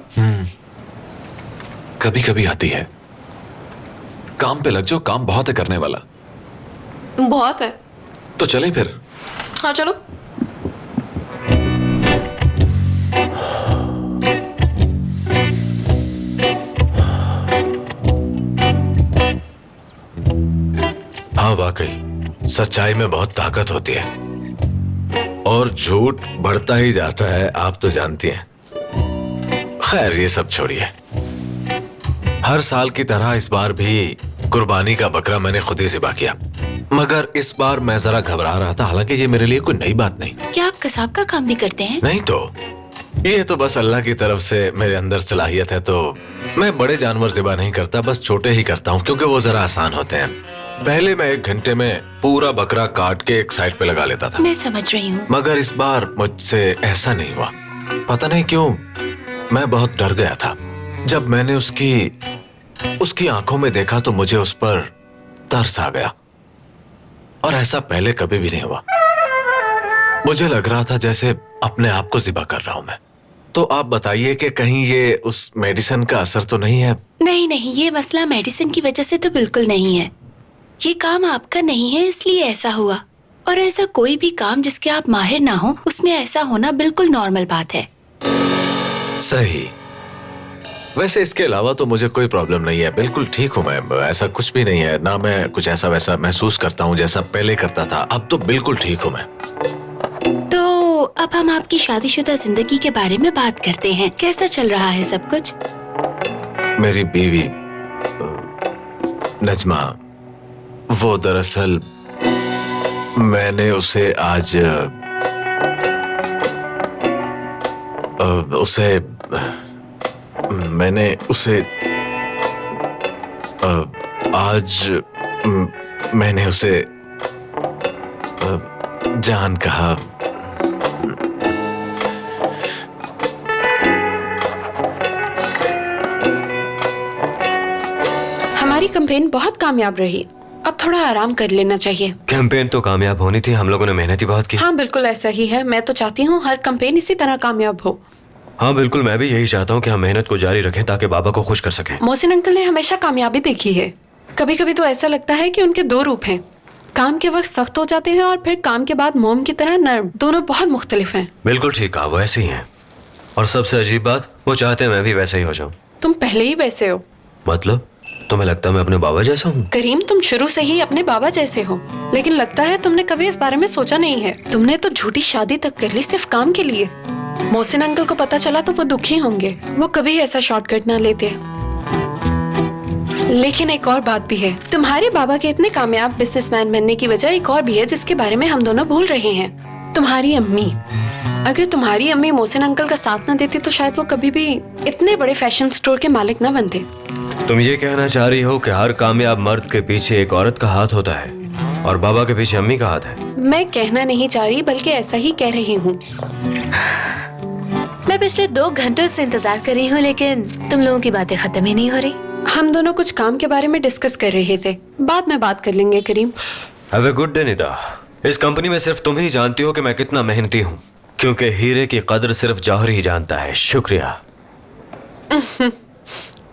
कभी कभी आती है। काम पे लग जाओ, काम बहुत है करने वाला। बहुत है। तो चलें फिर। हाँ चलो। हाँ वाकई सच्चाई में बहुत ताकत होती है और झूठ बढ़ता ही जाता है, आप तो जानती हैं। खैर ये सब छोड़िए। हर साल की तरह इस बार भी कुर्बानी का बकरा मैंने खुद ही ज़िबा किया, मगर इस बार मैं जरा घबरा रहा था। हालांकि ये मेरे लिए कोई नई बात नहीं। क्या आप कसाब का काम भी करते हैं? नहीं तो ये तो बस अल्लाह की तरफ से मेरे अंदर सलाहियत है। तो मैं बड़े जानवर ज़िबा नहीं करता, बस छोटे ही करता हूँ क्योंकि वो जरा आसान होते हैं। पहले मैं 1 घंटे में पूरा बकरा काट के एक साइड पे लगा लेता था। मैं समझ रही हूँ। मगर इस बार मुझसे ऐसा नहीं हुआ। पता नहीं क्यों मैं बहुत डर गया था। जब मैंने उसकी आंखों में देखा तो मुझे उस पर तरस आ गया और ऐसा पहले कभी भी नहीं हुआ। मुझे लग रहा था जैसे अपने आप को ज़िबा कर रहा हूं मैं। तो आप बताइए कि कहीं ये उस मेडिसिन का असर तो नहीं है? नहीं नहीं, ये मसला मेडिसिन की वजह से तो बिल्कुल नहीं है। ये काम आपका नहीं है इसलिए ऐसा हुआ, और ऐसा कोई भी काम जिसके आप माहिर ना हो उसमें ऐसा होना बिल्कुल नॉर्मल बात है। सही। वैसे इसके अलावा तो मुझे कोई प्रॉब्लम नहीं है, बिल्कुल ठीक हूँ मैं। ऐसा कुछ भी नहीं है ना, मैं कुछ ऐसा वैसा महसूस करता हूँ जैसा पहले करता था। अब तो बिल्कुल ठीक हूँ मैं। तो अब हम आपकी शादीशुदा जिंदगी के बारे में बात करते हैं। कैसा चल रहा है सब कुछ? मेरी बीवी नजमा, वो दरअसल मैंने उसे आज उसे मैंने उसे आज मैंने उसे जान कहा। हमारी कैंपेन बहुत कामयाब रही, अब थोड़ा आराम कर लेना चाहिए। कैंपेन तो कामयाब होनी थी, हम लोगों ने मेहनत ही बहुत की। हाँ बिल्कुल ऐसा ही है। मैं तो चाहती हूँ हर कैंपेन इसी तरह कामयाब हो। हाँ बिल्कुल, मैं भी यही चाहता हूँ कि हम मेहनत को जारी रखें ताकि बाबा को खुश कर सकें। मोहसिन अंकल ने हमेशा कामयाबी देखी है। कभी कभी तो ऐसा लगता है कि उनके दो रूप हैं। काम के वक्त सख्त हो जाते हैं और फिर काम के बाद मोम की तरह नर्म। दोनों बहुत मुख्तलिफ हैं। बिल्कुल ठीक कहा, वो ऐसे ही हैं। और सबसे अजीब बात, वो चाहते हैं मैं भी वैसे ही हो जाऊं। तुम पहले ही वैसे हो। मतलब तुम्हें लगता है मैं अपने बाबा जैसा हूँ? करीम, तुम शुरू से ही अपने बाबा जैसे हो, लेकिन लगता है तुमने कभी इस बारे में सोचा नहीं है। तुमने तो झूठी शादी तक कर ली सिर्फ काम के लिए। मोहसिन अंकल को पता चला तो वो दुखी होंगे। वो कभी ऐसा शॉर्टकट ना लेते। लेकिन एक और बात भी है, तुम्हारे बाबा के इतने कामयाब बिजनेसमैन बनने की वजह एक और भी है जिसके बारे में हम दोनों भूल रहे हैं। तुम्हारी अम्मी। अगर तुम्हारी अम्मी मोहसिन अंकल का साथ न देती तो शायद वो कभी भी इतने बड़े फैशन स्टोर के मालिक न बनते। तुम ये कहना चाह रही हो कि हर कामयाब मर्द के पीछे एक औरत का हाथ होता है और बाबा के पीछे अम्मी का हाथ है? मैं कहना नहीं चाह रही, बल्कि ऐसा ही कह रही हूँ। मैं पिछले 2 घंटों से इंतजार कर रही हूँ, लेकिन तुम लोगों की बातें खत्म ही नहीं हो रही। हम दोनों कुछ काम के बारे में डिस्कस कर रहे थे, बाद में बात कर लेंगे Karim. Have a good day Nida. इस कंपनी में सिर्फ तुम ही जानती हो कि मैं कितना मेहनती हूँ, क्योंकि हीरे की कदर सिर्फ जौहर ही जानता है। शुक्रिया।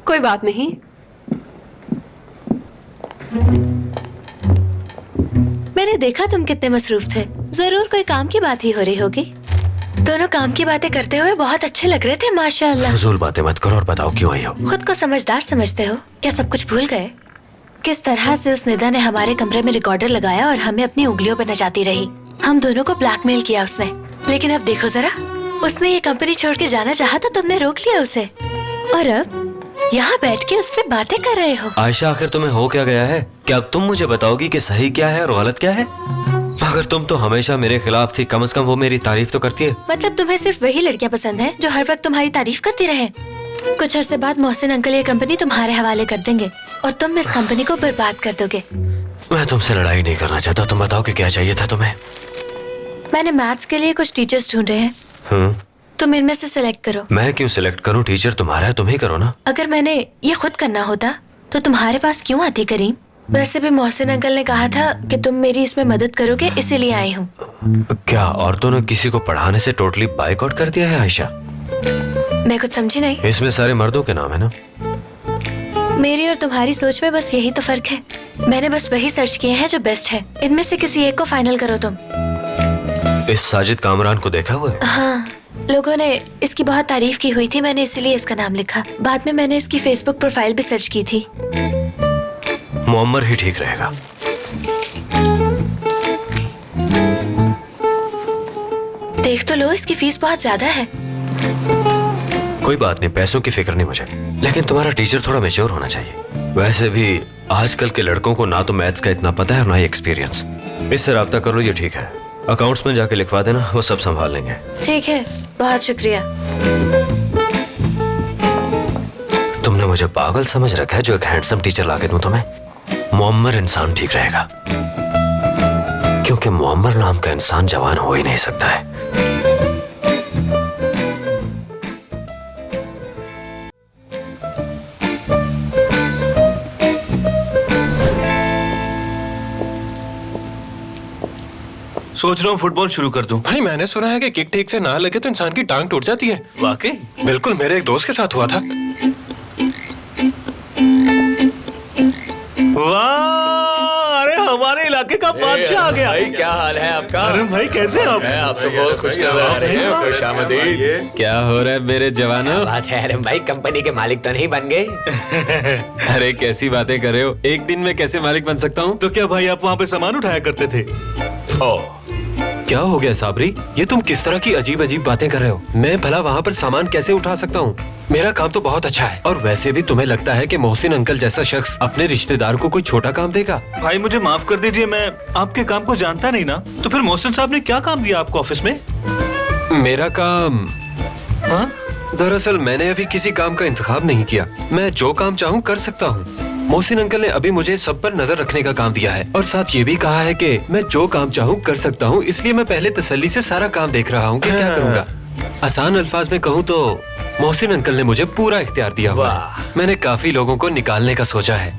कोई बात नहीं। मैंने देखा तुम कितने मसरूफ थे। जरूर कोई काम की बात ही हो रही होगी। दोनों काम की बातें करते हुए बहुत अच्छे लग रहे थे, माशाअल्लाह। फजूल बातें मत करो और बताओ क्यों आई हो। खुद को समझदार समझते हो क्या? सब कुछ भूल गए? किस तरह से उस निदा ने हमारे कमरे में रिकॉर्डर लगाया और हमें अपनी उंगलियों पर नचाती रही। हम दोनों को ब्लैकमेल किया उसने। लेकिन अब देखो जरा, उसने ये कंपनी छोड़ के जाना चाहा तो तुमने रोक लिया उसे, और अब यहाँ बैठ के उससे बातें कर रहे हो। आयशा, आखिर तुम्हें हो क्या गया है? क्या अब तुम मुझे बताओगी कि सही क्या है और गलत क्या है? मगर तुम तो हमेशा मेरे खिलाफ थी, कम से कम वो मेरी तारीफ तो करती है। मतलब तुम्हें सिर्फ वही लड़कियां पसंद हैं जो हर वक्त तुम्हारी तारीफ करती रहे। कुछ अरसे बाद मोहसिन अंकल ये कंपनी तुम्हारे हवाले कर देंगे और तुम इस कंपनी को बर्बाद कर दोगे। मैं तुमसे लड़ाई नहीं करना चाहता, तुम बताओ कि क्या चाहिए था तुम्हें? मैंने मैथ्स के लिए कुछ टीचर्स ढूंढे हैं। तुम इनमें से सिलेक्ट करो। मैं क्यों सिलेक्ट करूं? टीचर तुम्हारा है, तुम ही करो ना। अगर मैंने ये खुद करना होता तो तुम्हारे पास क्यों आती करीम? वैसे भी मोहसिन अंकल ने कहा था कि तुम मेरी इसमें मदद करोगे, इसीलिए आई हूँ। क्या औरतों ने किसी को पढ़ाने से टोटली बाइकआउट कर दिया है आयशा? मैं कुछ समझी नहीं। इसमें सारे मर्दों के नाम है ना? मेरी और तुम्हारी सोच में बस यही तो फर्क है। मैंने बस वही सर्च किए हैं जो बेस्ट है। इनमें से किसी एक को फाइनल करो तुम। इस साजिद कामरान को देखा हुआ है? हाँ, लोगों ने इसकी बहुत तारीफ की हुई थी, मैंने इसीलिए इसका नाम लिखा। बाद में मैंने इसकी फेसबुक प्रोफाइल भी सर्च की थी। मुअम्मर ही ठीक रहेगा। देख तो लो, इसकी फीस बहुत ज्यादा है। कोई बात नहीं, पैसों की फिक्र नहीं मुझे, लेकिन तुम्हारा टीचर थोड़ा मैच्योर होना चाहिए। वैसे भी आजकल के लड़कों को ना तो मैथ्स का इतना पता है और ना ही एक्सपीरियंस। इससे राब्ता कर लो, ये ठीक है। अकाउंट्स में जाके लिखवा देना, वो सब संभाल लेंगे। ठीक है, बहुत शुक्रिया। तुमने मुझे पागल समझ रखा है जो एक हैंडसम टीचर लाके दूं तुम्हें? मुअम्मर इंसान ठीक रहेगा, क्योंकि मुअम्मर नाम का इंसान जवान हो ही नहीं सकता है। सोच रहा हूँ फुटबॉल शुरू कर दूं। भाई मैंने सुना है कि किक ठीक से ना लगे तो इंसान की टांग टूट जाती है। वाकई? बिल्कुल, मेरे एक दोस्त के साथ हुआ था। वाह, अरे हमारे इलाके का बादशाह आ गया। भाई क्या हाल है आपका? अरे भाई कैसे आप? आप तो बहुत खुश नजर आ रहे हैं। खुशामदीद। क्या हो रहा है मेरे जवानों? बात है अरम भाई, कंपनी के मालिक तो नहीं बन गए? अरे कैसी बातें कर रहे हो? एक दिन में कैसे मालिक बन सकता हूँ? तो क्या भाई आप वहाँ पे सामान उठाया करते थे? ओह, क्या हो गया साबरी? ये तुम किस तरह की अजीब अजीब बातें कर रहे हो? मैं भला वहाँ पर सामान कैसे उठा सकता हूँ? मेरा काम तो बहुत अच्छा है। और वैसे भी तुम्हें लगता है कि मोहसिन अंकल जैसा शख्स अपने रिश्तेदार को कोई छोटा काम देगा? भाई मुझे माफ कर दीजिए, मैं आपके काम को जानता नहीं ना। तो फिर मोहसिन साहब ने क्या काम दिया आपको ऑफिस में? मेरा काम दरअसल मैंने अभी किसी काम का इंतखाब नहीं किया। मैं जो काम चाहूँ कर सकता हूँ। मोहसिन अंकल ने अभी मुझे सब पर नजर रखने का काम दिया है और साथ ये भी कहा है कि मैं जो काम चाहूँ कर सकता हूँ, इसलिए मैं पहले तसल्ली से सारा काम देख रहा हूँ कि क्या करूँगा। आसान अल्फाज में कहूँ तो मोहसिन अंकल ने मुझे पूरा इख्तियार दिया हुआ है। मैंने काफी लोगों को निकालने का सोचा है।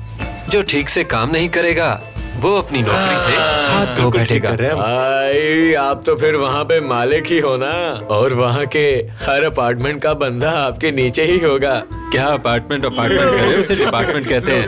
जो ठीक से काम नहीं करेगा वो अपनी नौकरी से हाथ धो बैठेगा। भाई आप तो फिर वहाँ पे मालिक ही हो ना, और वहाँ के हर अपार्टमेंट का बंदा आपके नीचे ही होगा। क्या अपार्टमेंट करे, उसे डिपार्टमेंट कहते हैं।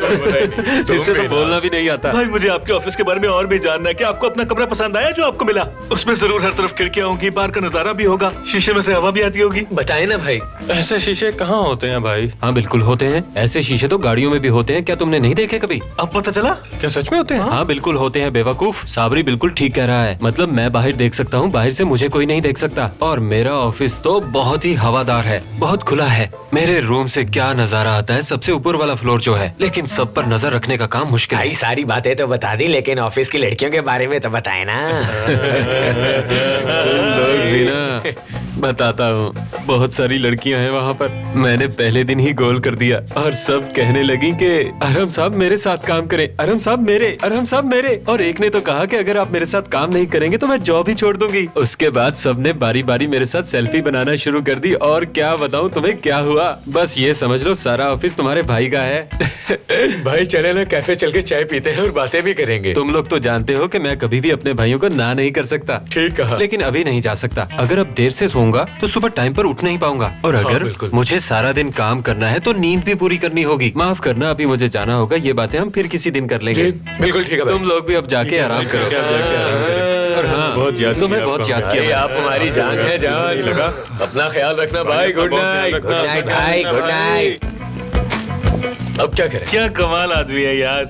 इसे तो बोलना भी नहीं आता। भाई मुझे आपके ऑफिस के बारे में और भी जानना है कि आपको अपना कमरा पसंद आया जो आपको मिला? उसमें जरूर हर तरफ खिड़कियाँ होंगी, बाहर का नजारा भी होगा, शीशे में से हवा भी आती होगी। बताए ना भाई। ऐसे शीशे कहाँ होते हैं भाई? हाँ बिल्कुल होते हैं। ऐसे शीशे तो गाड़ियों में भी होते हैं। क्या तुमने नहीं देखे कभी? अब पता चला? क्या सच में होते हैं? हाँ बिल्कुल होते हैं बेवकूफ। साबरी बिल्कुल ठीक कह रहा है। मतलब मैं बाहर देख सकता हूँ, बाहर से मुझे कोई नहीं देख सकता। और मेरा ऑफिस तो बहुत ही हवादार है, बहुत खुला है। मेरे रूम से क्या नजारा आता है, सबसे ऊपर वाला फ्लोर जो है, लेकिन सब पर नजर रखने का काम मुश्किल है। भाई सारी बातें तो बता दी, लेकिन ऑफिस की लड़कियों के बारे में तो बताए ना। लोग भी ना, बताता हूँ, बहुत सारी लड़कियां हैं वहाँ पर। मैंने पहले दिन ही गोल कर दिया और सब कहने लगी कि अरहम साहब मेरे साथ काम करें, अरहम साहब मेरे, अरहम साहब मेरे। और एक ने तो कहा कि अगर आप मेरे साथ काम नहीं करेंगे तो मैं जॉब ही छोड़ दूंगी। उसके बाद सबने बारी बारी मेरे साथ सेल्फी बनाना शुरू कर दी। और क्या बताऊँ तुम्हें क्या हुआ, बस ये समझ लो सारा ऑफिस तुम्हारे भाई का है। भाई चले ना, कैफे चल के चाय पीते हैं और बातें भी करेंगे। तुम लोग तो जानते हो कि मैं कभी भी अपने भाइयों को ना नहीं कर सकता। ठीक कहा। लेकिन अभी नहीं जा सकता। अगर अब देर से सोऊंगा तो सुबह टाइम पर उठ नहीं पाऊंगा। और अगर मुझे सारा दिन काम करना है तो नींद भी पूरी करनी होगी। माफ करना, अभी मुझे जाना होगा। ये बातें हम फिर किसी दिन कर लेंगे। बिल्कुल ठीक है भाई। तुम लोग भी अब जाके आराम करो। और हाँ, तुम्हें बहुत याद किया। आप हमारी जान है जान। अपना ख्याल रखना भाई। Good night. गुड नाइट भाई, गुड नाइट। अब क्या करें? क्या कमाल आदमी है यार।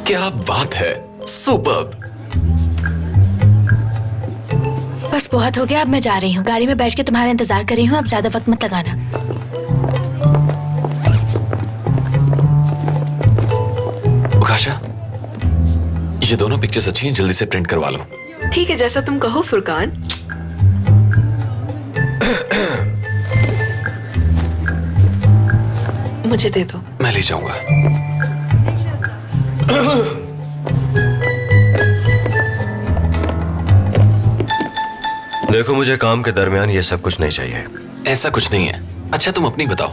क्या बात है, सुपर्ब। बस बहुत हो गया, अब मैं जा रही हूँ। गाड़ी में बैठ के तुम्हारा इंतजार कर रही हूँ। अब ज्यादा वक्त मत लगाना। उकाशा, ये दोनों पिक्चर्स अच्छी हैं, जल्दी से प्रिंट करवा लो। ठीक है, जैसा तुम कहो फुरकान। मुझे दे दो। मैं ले जाऊंगा। देखो, मुझे काम के दरमियान ये सब कुछ नहीं चाहिए। ऐसा कुछ नहीं है। अच्छा तुम अपनी बताओ,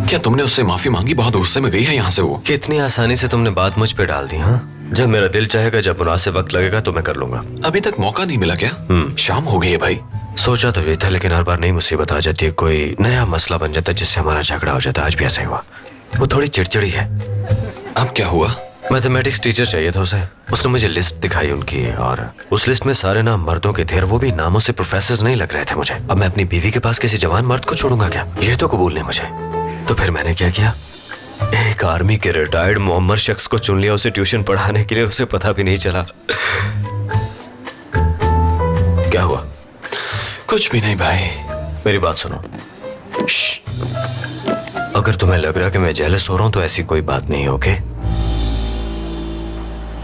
क्या तुमने उससे माफी मांगी? बहुत गुस्से में गई है यहाँ से वो। कितनी आसानी से तुमने बात मुझ पे डाल दी। हाँ, जब मेरा दिल चाहेगा, जब मुनासिब वक्त लगेगा तो मैं कर लूंगा। अभी तक मौका नहीं मिला क्या? शाम हो गई है भाई। सोचा तो ये था, लेकिन हर बार नई मुसीबत आ जाती है, कोई नया मसला बन जाता है जिससे हमारा झगड़ा हो जाता है। आज भी ऐसा ही हुआ। वो थोड़ी चिड़चिड़ी है। अब क्या हुआ? मैथमेटिक्स टीचर चाहिए था उसे। उसने मुझे लिस्ट दिखाई उनकी, और उस लिस्ट में सारे नाम मर्दों के थे और वो भी नामों से प्रोफेसर नहीं लग रहे थे मुझे। अब मैं अपनी बीवी के पास किसी जवान मर्द को छोड़ूंगा क्या? ये तो कबूल नहीं मुझे। तो फिर मैंने क्या किया, एक आर्मी के रिटायर्ड मोहम्मद शख्स को चुन लिया उसे ट्यूशन पढ़ाने के लिए। उसे पता भी नहीं चला। क्या हुआ? कुछ भी नहीं भाई। मेरी बात सुनो। अगर तुम्हें लग रहा है कि मैं जेलस हो रहा हूं तो ऐसी कोई बात नहीं है, ओके?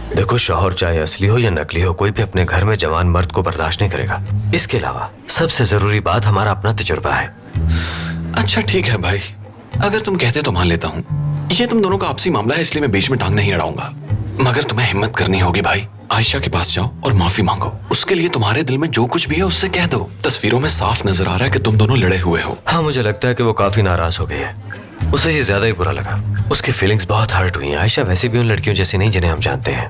देखो, शौहर चाहे असली हो या नकली हो, कोई भी अपने घर में जवान मर्द को बर्दाश्त नहीं करेगा। इसके अलावा सबसे जरूरी बात हमारा अपना तजुर्बा है। अच्छा ठीक है भाई, अगर तुम कहते तो मान लेता हूँ। ये तुम दोनों का आपसी मामला है, इसलिए मैं बीच में टांग नहीं अड़ाऊंगा। मगर तुम्हें हिम्मत करनी होगी भाई। आयशा के पास जाओ और माफी मांगो। उसके लिए तुम्हारे दिल में जो कुछ भी है उससे कह दो। तस्वीरों में साफ नजर आ रहा है कि तुम दोनों लड़े हुए हो। हाँ, मुझे लगता है कि वो काफी नाराज हो गई है। उसे ये ज्यादा ही बुरा लगा। उसकी फीलिंग्स बहुत हर्ट हुई हैं। आयशा वैसे भी उन लड़कियों जैसी नहीं जिन्हें हम जानते हैं।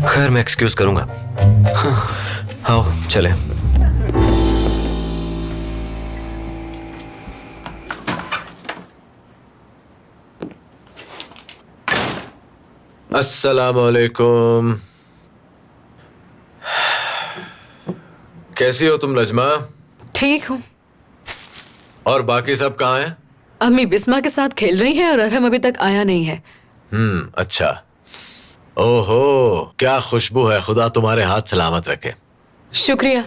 खैर, मैं एक्सक्यूज करूंगा। हाँ, चले। अस्सलामुअलैकुम। कैसी हो तुम नजमा? ठीक हूँ। और बाकी सब कहाँ हैं? अम्मी बिस्मा के साथ खेल रही हैं और अरहम अभी तक आया नहीं है। अच्छा। ओहो, क्या खुशबू है। खुदा तुम्हारे हाथ सलामत रखे। शुक्रिया।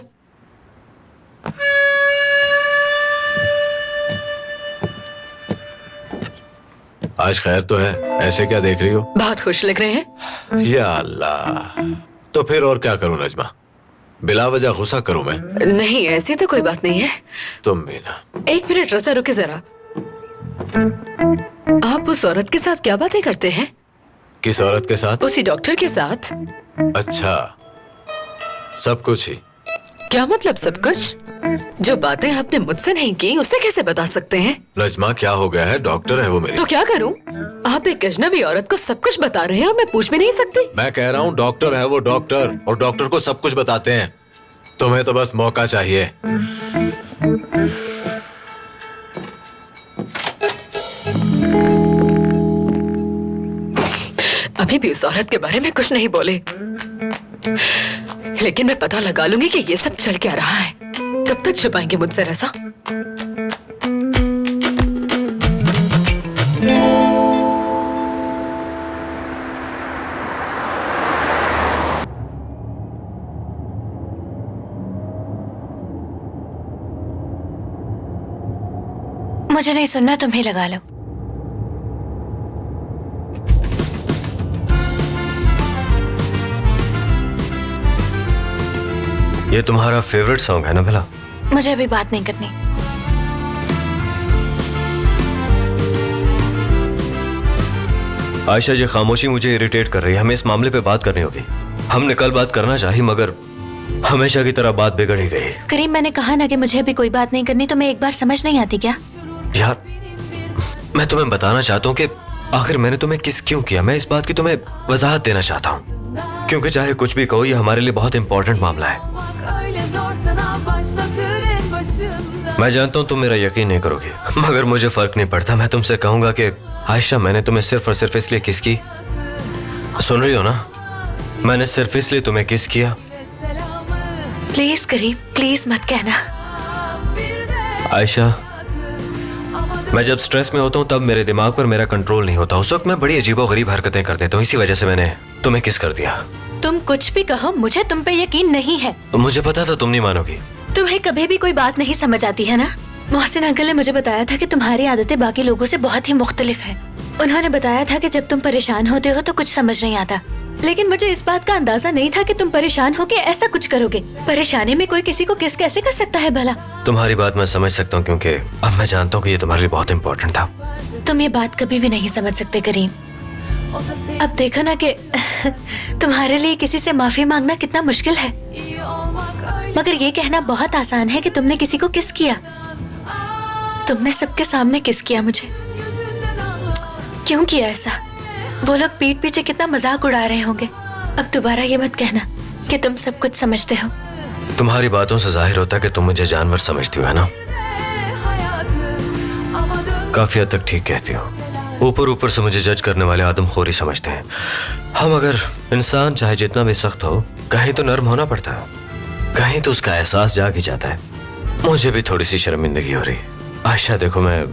आज खैर तो है, ऐसे क्या देख रही हो? बहुत खुश लग रहे हैं। या अल्लाह, तो फिर और क्या करूं नजमा? बिला वजह गुस्सा करूं मैं? नहीं, ऐसी तो कोई बात नहीं है। तुम भी ना। एक मिनट रजा, रुके जरा। आप उस औरत के साथ क्या बातें करते हैं? किस औरत के साथ? उसी डॉक्टर के साथ। अच्छा, सब कुछ ही? क्या मतलब सब कुछ? जो बातें आपने मुझसे नहीं की उसे कैसे बता सकते हैं? नजमा क्या हो गया है? डॉक्टर है वो मेरी। तो क्या करूं? आप एक अजनबी औरत को सब कुछ बता रहे हैं और मैं पूछ भी नहीं सकती? मैं कह रहा हूँ डॉक्टर है वो, डॉक्टर, और डॉक्टर को सब कुछ बताते हैं। तुम्हें तो बस मौका चाहिए। अभी भी उस औरत के बारे में कुछ नहीं बोले, लेकिन मैं पता लगा लूंगी कि ये सब चल क्या रहा है। कब तक छुपाएंगे मुझसे रजा? मुझे नहीं सुनना, तुम ही लगा लो। ये तुम्हारा फेवरेट सॉन्ग है ना भला? मुझे अभी बात नहीं करनी। आयशा, ये खामोशी मुझे इरिटेट कर रही है। हमें इस मामले पे बात करनी होगी। हमने कल बात करना चाही मगर हमेशा की तरह बात बिगड़ ही गई। करीम, मैंने कहा ना कि मुझे अभी कोई बात नहीं करनी, तो मैं एक बार समझ नहीं आती क्या? यार, मैं तुम्हें बताना चाहता हूँ कि आखिर मैंने तुम्हें किस क्यों किया। मैं इस बात की तुम्हें वजाहत देना चाहता हूँ, क्योंकि चाहे कुछ भी कहो, ये हमारे लिए बहुत इंपॉर्टेंट मामला है। मैं जानता हूँ तुम मेरा यकीन नहीं करोगे, मगर मुझे फर्क नहीं पड़ता। मैं तुमसे कहूंगा कि आयशा, मैंने तुम्हें सिर्फ और सिर्फ इसलिए किस की, सुन रही हो ना? मैंने सिर्फ इसलिए तुम्हें किस किया। प्लीज करीम, प्लीज मत कहना। आयशा, मैं जब स्ट्रेस में होता हूँ तब मेरे दिमाग पर मेरा कंट्रोल नहीं होता। उस वक्त मैं बड़ी अजीबोगरीब हरकतें कर देता हूँ। इसी वजह से मैंने तुम्हें किस कर दिया। तुम कुछ भी कहो, मुझे तुम पे यकीन नहीं है। मुझे पता था तुम नहीं मानोगी। तुम्हें कभी भी कोई बात नहीं समझ आती है ना? मोहसिन अंकल ने मुझे बताया था कि तुम्हारी आदतें बाकी लोगों से बहुत ही मुख्तलिफ हैं। उन्होंने बताया था कि जब तुम परेशान होते हो तो कुछ समझ नहीं आता, लेकिन मुझे इस बात का अंदाजा नहीं था कि तुम परेशान होके ऐसा कुछ करोगे। परेशानी में कोई किसी को किस कैसे कर सकता है भला? तुम्हारी बात मैं समझ सकता हूँ, क्योंकि अब मैं जानता हूँ कि ये तुम्हारे लिए बहुत इंपॉर्टेंट था। तुम ये बात कभी भी नहीं समझ सकते करीम। अब देखो ना कि तुम्हारे लिए किसी से माफी मांगना कितना मुश्किल है, मगर ये कहना बहुत आसान है कि तुमने किसी को किस किया। तुमने सबके सामने किस किया मुझे। क्यों किया ऐसा? वो लोग पीठ पीछे कितना मजाक उड़ा रहे होंगे। अब दोबारा ये मत कहना कि तुम सब कुछ समझते हो। तुम्हारी बातों से जाहिर होता है कि तुम मुझे जानवर समझती हो, है ना? काफी हद तक ठीक कहती हो। ऊपर ऊपर से मुझे जज करने वाले आदमखोरी समझते हैं हम। अगर इंसान चाहे जितना भी सख्त हो, कहीं तो नर्म होना पड़ता है, कहीं तो उसका एहसास जाग ही जाता है। मुझे भी थोड़ी सी शर्मिंदगी हो रही है। आयशा देखो, मैं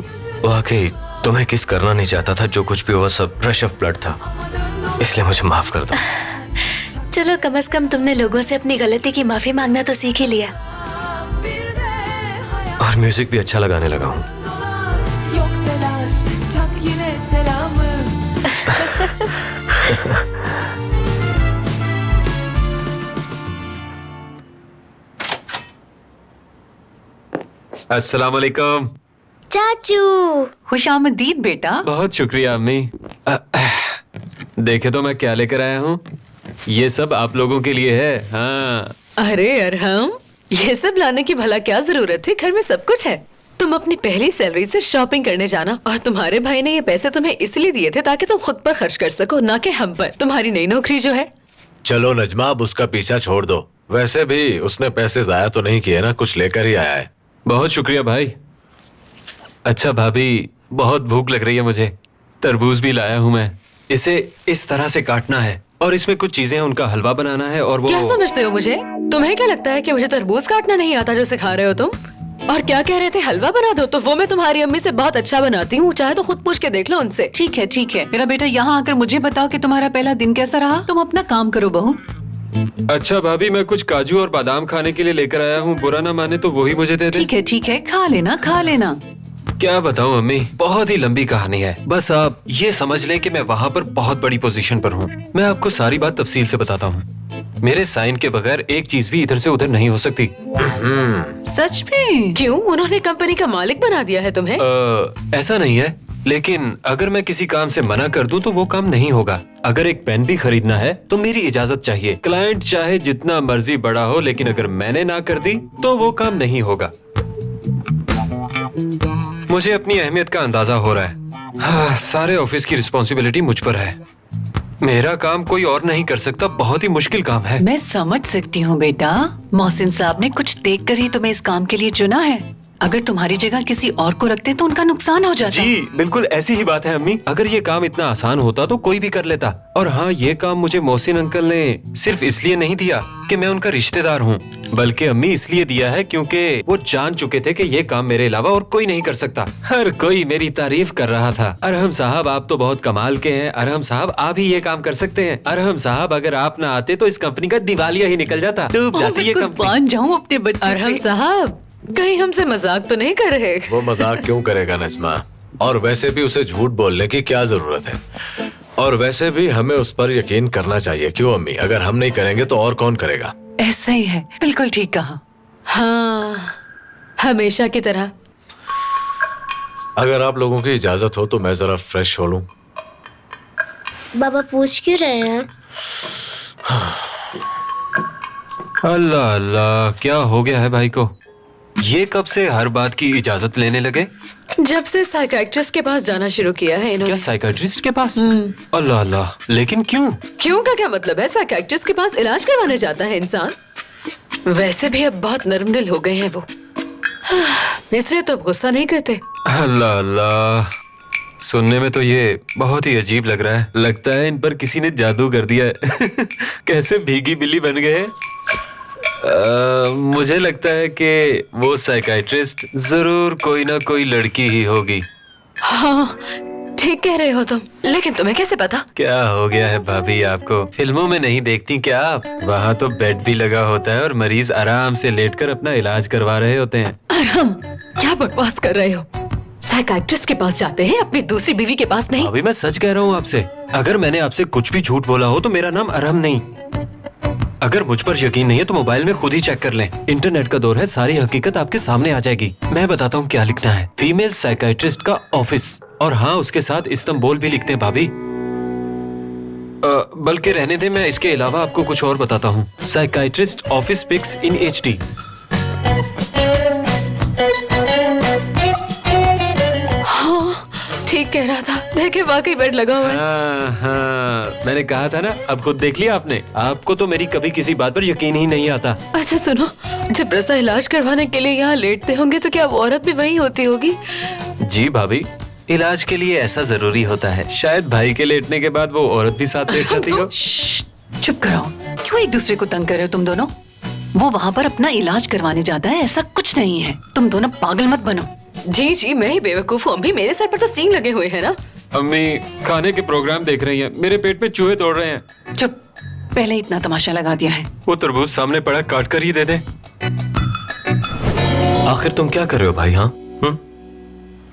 वाकई तुम्हें किस करना नहीं चाहता था। जो कुछ भी हुआ सब रश ऑफ ब्लड था, इसलिए मुझे माफ कर दो। चलो, कम से कम तुमने लोगों से अपनी गलती की माफी मांगना तो सीख ही लिया। और म्यूजिक भी अच्छा लगाने लगा हूँ। अस्सलाम वालेकुम चाचू। खुश आमदीद बेटा। बहुत शुक्रिया अम्मी। देखे तो मैं क्या लेकर आया हूँ। ये सब आप लोगों के लिए है। हाँ। अरे अरहम, ये सब लाने की भला क्या जरूरत थी? घर में सब कुछ है। तुम अपनी पहली सैलरी से शॉपिंग करने जाना, और तुम्हारे भाई ने ये पैसे तुम्हें इसलिए दिए थे ताकि तुम खुद पर खर्च कर सको, ना कि हम पर। तुम्हारी नई नौकरी जो है। चलो नजमा, अब उसका पीछा छोड़ दो। वैसे भी उसने पैसे जाया तो नहीं किए ना, कुछ लेकर ही आया है। बहुत शुक्रिया भाई। अच्छा भाभी, बहुत भूख लग रही है मुझे। तरबूज भी लाया हूँ मैं। इसे इस तरह से काटना है और इसमें कुछ चीजें, उनका हलवा बनाना है। और वो क्या समझते हो मुझे? तुम्हें क्या लगता है कि मुझे तरबूज काटना नहीं आता जो सिखा रहे हो तुम? और क्या कह रहे थे, हलवा बना दो? तो वो मैं तुम्हारी अम्मी से बहुत अच्छा बनाती हूँ, चाहे तो खुद पूछ के देख लो उनसे। ठीक है ठीक है मेरा बेटा, यहाँ आकर मुझे बताओ कि तुम्हारा पहला दिन कैसा रहा। तुम अपना काम करो बहू। अच्छा भाभी, मैं कुछ काजू और बादाम खाने के लिए लेकर आया हूँ। बुरा ना माने तो वही मुझे दे दे। ठीक है, खा लेना खा लेना। क्या बताऊं अम्मी, बहुत ही लंबी कहानी है। बस आप ये समझ लें कि मैं वहाँ पर बहुत बड़ी पोजीशन पर हूँ। मैं आपको सारी बात तफसील से बताता हूँ। मेरे साइन के बगैर एक चीज भी इधर से उधर नहीं हो सकती। सच में? क्यों? उन्होंने कंपनी का मालिक बना दिया है तुम्हें? ऐसा नहीं है, लेकिन अगर मैं किसी काम से मना कर दूं तो वो काम नहीं होगा। अगर एक पेन भी खरीदना है तो मेरी इजाजत चाहिए। क्लाइंट चाहे जितना मर्जी बड़ा हो, लेकिन अगर मैंने ना कर दी तो वो काम नहीं होगा। मुझे अपनी अहमियत का अंदाजा हो रहा है। हाँ, सारे ऑफिस की रिस्पॉन्सिबिलिटी मुझ पर है। मेरा काम कोई और नहीं कर सकता। बहुत ही मुश्किल काम है। मैं समझ सकती हूँ बेटा, मोहसिन साहब ने कुछ देख कर ही तुम्हें इस काम के लिए चुना है। अगर तुम्हारी जगह किसी और को रखते तो उनका नुकसान हो जाता। जी बिल्कुल ऐसी ही बात है अम्मी। अगर ये काम इतना आसान होता तो कोई भी कर लेता। और हाँ, ये काम मुझे मोहसिन अंकल ने सिर्फ इसलिए नहीं दिया कि मैं उनका रिश्तेदार हूँ, बल्कि अम्मी इसलिए दिया है क्योंकि वो जान चुके थे कि ये काम मेरे अलावा और कोई नहीं कर सकता। हर कोई मेरी तारीफ कर रहा था। अरहम साहब, आप तो बहुत कमाल के हैं। अरहम साहब, आप ही ये काम कर सकते हैं। अरहम साहब, अगर आप ना आते तो इस कंपनी का दिवालिया ही निकल जाता, डूब जाती ये कंपनी। मान जाऊँ अपने बच्चे अरहम पे। साहब, कहीं हमसे मजाक तो नहीं कर रहे? वो मजाक क्यों करेगा नजमा? और वैसे भी उसे झूठ बोलने की क्या जरूरत है? और वैसे भी हमें उस पर यकीन करना चाहिए। क्यों अम्मी? अगर हम नहीं करेंगे तो और कौन करेगा? ऐसा ही है, बिल्कुल ठीक कहा। हाँ, हमेशा की तरह। अगर आप लोगों की इजाजत हो तो मैं जरा फ्रेश हो लूं। बाबा पूछ क्यों रहे हैं? अल्लाह अल्लाह, क्या हो गया है भाई को? ये कब से हर बात की इजाजत लेने लगे? जब से साइकियाट्रिस्ट के पास जाना शुरू किया है इन्होंने। क्या साइकियाट्रिस्ट के पास? अल्लाह अल्लाह, लेकिन क्यों? क्यों का क्या मतलब है? साइकियाट्रिस्ट के पास इलाज करवाने जाता है इंसान। वैसे भी अब बहुत नर्म दिल हो गए हैं वो, इसलिए तो अब गुस्सा नहीं करते। अल्लाह अल्लाह, सुनने में तो ये बहुत ही अजीब लग रहा है। लगता है इन पर किसी ने जादू कर दिया है। कैसे भीगी बिल्ली बन गए हैं। मुझे लगता है कि वो साइकियाट्रिस्ट जरूर कोई ना कोई लड़की ही होगी। हाँ, ठीक कह रहे हो तुम, लेकिन तुम्हें कैसे पता? क्या हो गया है भाभी आपको? फिल्मों में नहीं देखती क्या आप? वहाँ तो बेड भी लगा होता है और मरीज आराम से लेटकर अपना इलाज करवा रहे होते हैं। अरहम, क्या बकवास कर रहे हो? साइकियाट्रिस्ट के पास जाते हैं, अपनी दूसरी बीवी के पास नहीं। अभी मैं सच कह रहा हूँ आपसे। अगर मैंने आपसे कुछ भी झूठ बोला हो तो मेरा नाम अरहम नहीं। अगर मुझ पर यकीन नहीं है तो मोबाइल में खुद ही चेक कर लें। इंटरनेट का दौर है, सारी हकीकत आपके सामने आ जाएगी। मैं बताता हूँ क्या लिखना है। फीमेल साइकियाट्रिस्ट का ऑफिस, और हाँ, उसके साथ इस्तांबुल भी लिखते हैं भाभी। बल्कि रहने दे, मैं इसके अलावा आपको कुछ और बताता हूँ। साइकियाट्रिस्ट ऑफिस पिक्स इन HD। ठीक कह रहा था, देखे वाकई बेड लगा हुआ है। हाँ, मैंने कहा था ना। अब खुद देख लिया आपने। आपको तो मेरी कभी किसी बात पर यकीन ही नहीं आता। अच्छा सुनो, जब रसा इलाज करवाने के लिए यहाँ लेटते होंगे तो क्या वो औरत भी वही होती होगी? जी भाभी, इलाज के लिए ऐसा जरूरी होता है। शायद भाई के लेटने के बाद वो औरत भी साथ लेट जाती हो। चुप करो, क्यों एक दूसरे को तंग कर रहे हो तुम दोनों? वो वहाँ पर अपना इलाज करवाने जाता है, ऐसा कुछ नहीं है। तुम दोनों पागल मत बनो। जी जी, मैं ही बेवकूफ हूँ। अम्मी, मेरे सर पर तो सींग लगे हुए हैं ना। अम्मी खाने के प्रोग्राम देख रही हैं, मेरे पेट में चूहे दौड़ रहे हैं। चुप, पहले इतना तमाशा लगा दिया है। वो तरबूज सामने पड़ा, काट कर ही दे दे। आखिर तुम क्या कर रहे हो भाई? हाँ,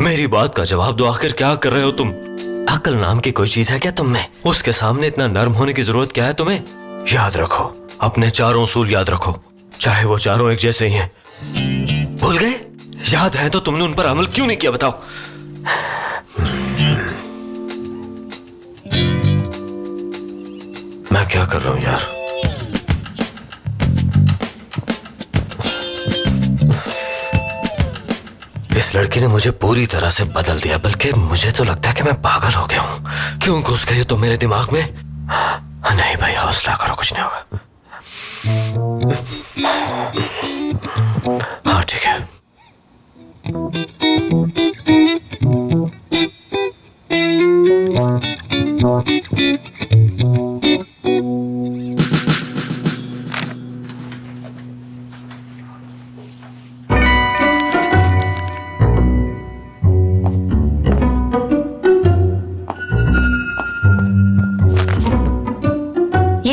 मेरी बात का जवाब दो। आखिर क्या कर रहे हो तुम? अकल नाम की कोई चीज है क्या तुम में? उसके सामने इतना नर्म होने की जरूरत क्या है तुम्हें? याद रखो, अपने चारों उसूल याद रखो, चाहे वो चारों एक जैसे ही हैं। भूल गए? याद है तो तुमने उन पर अमल क्यों नहीं किया, बताओ? मैं क्या कर रहा हूं यार? इस लड़की ने मुझे पूरी तरह से बदल दिया, बल्कि मुझे तो लगता है कि मैं पागल हो गया हूं। क्यों घुस गई तो मेरे दिमाग में? नहीं भाई, हौसला करो, कुछ नहीं होगा। हाँ ठीक है। ये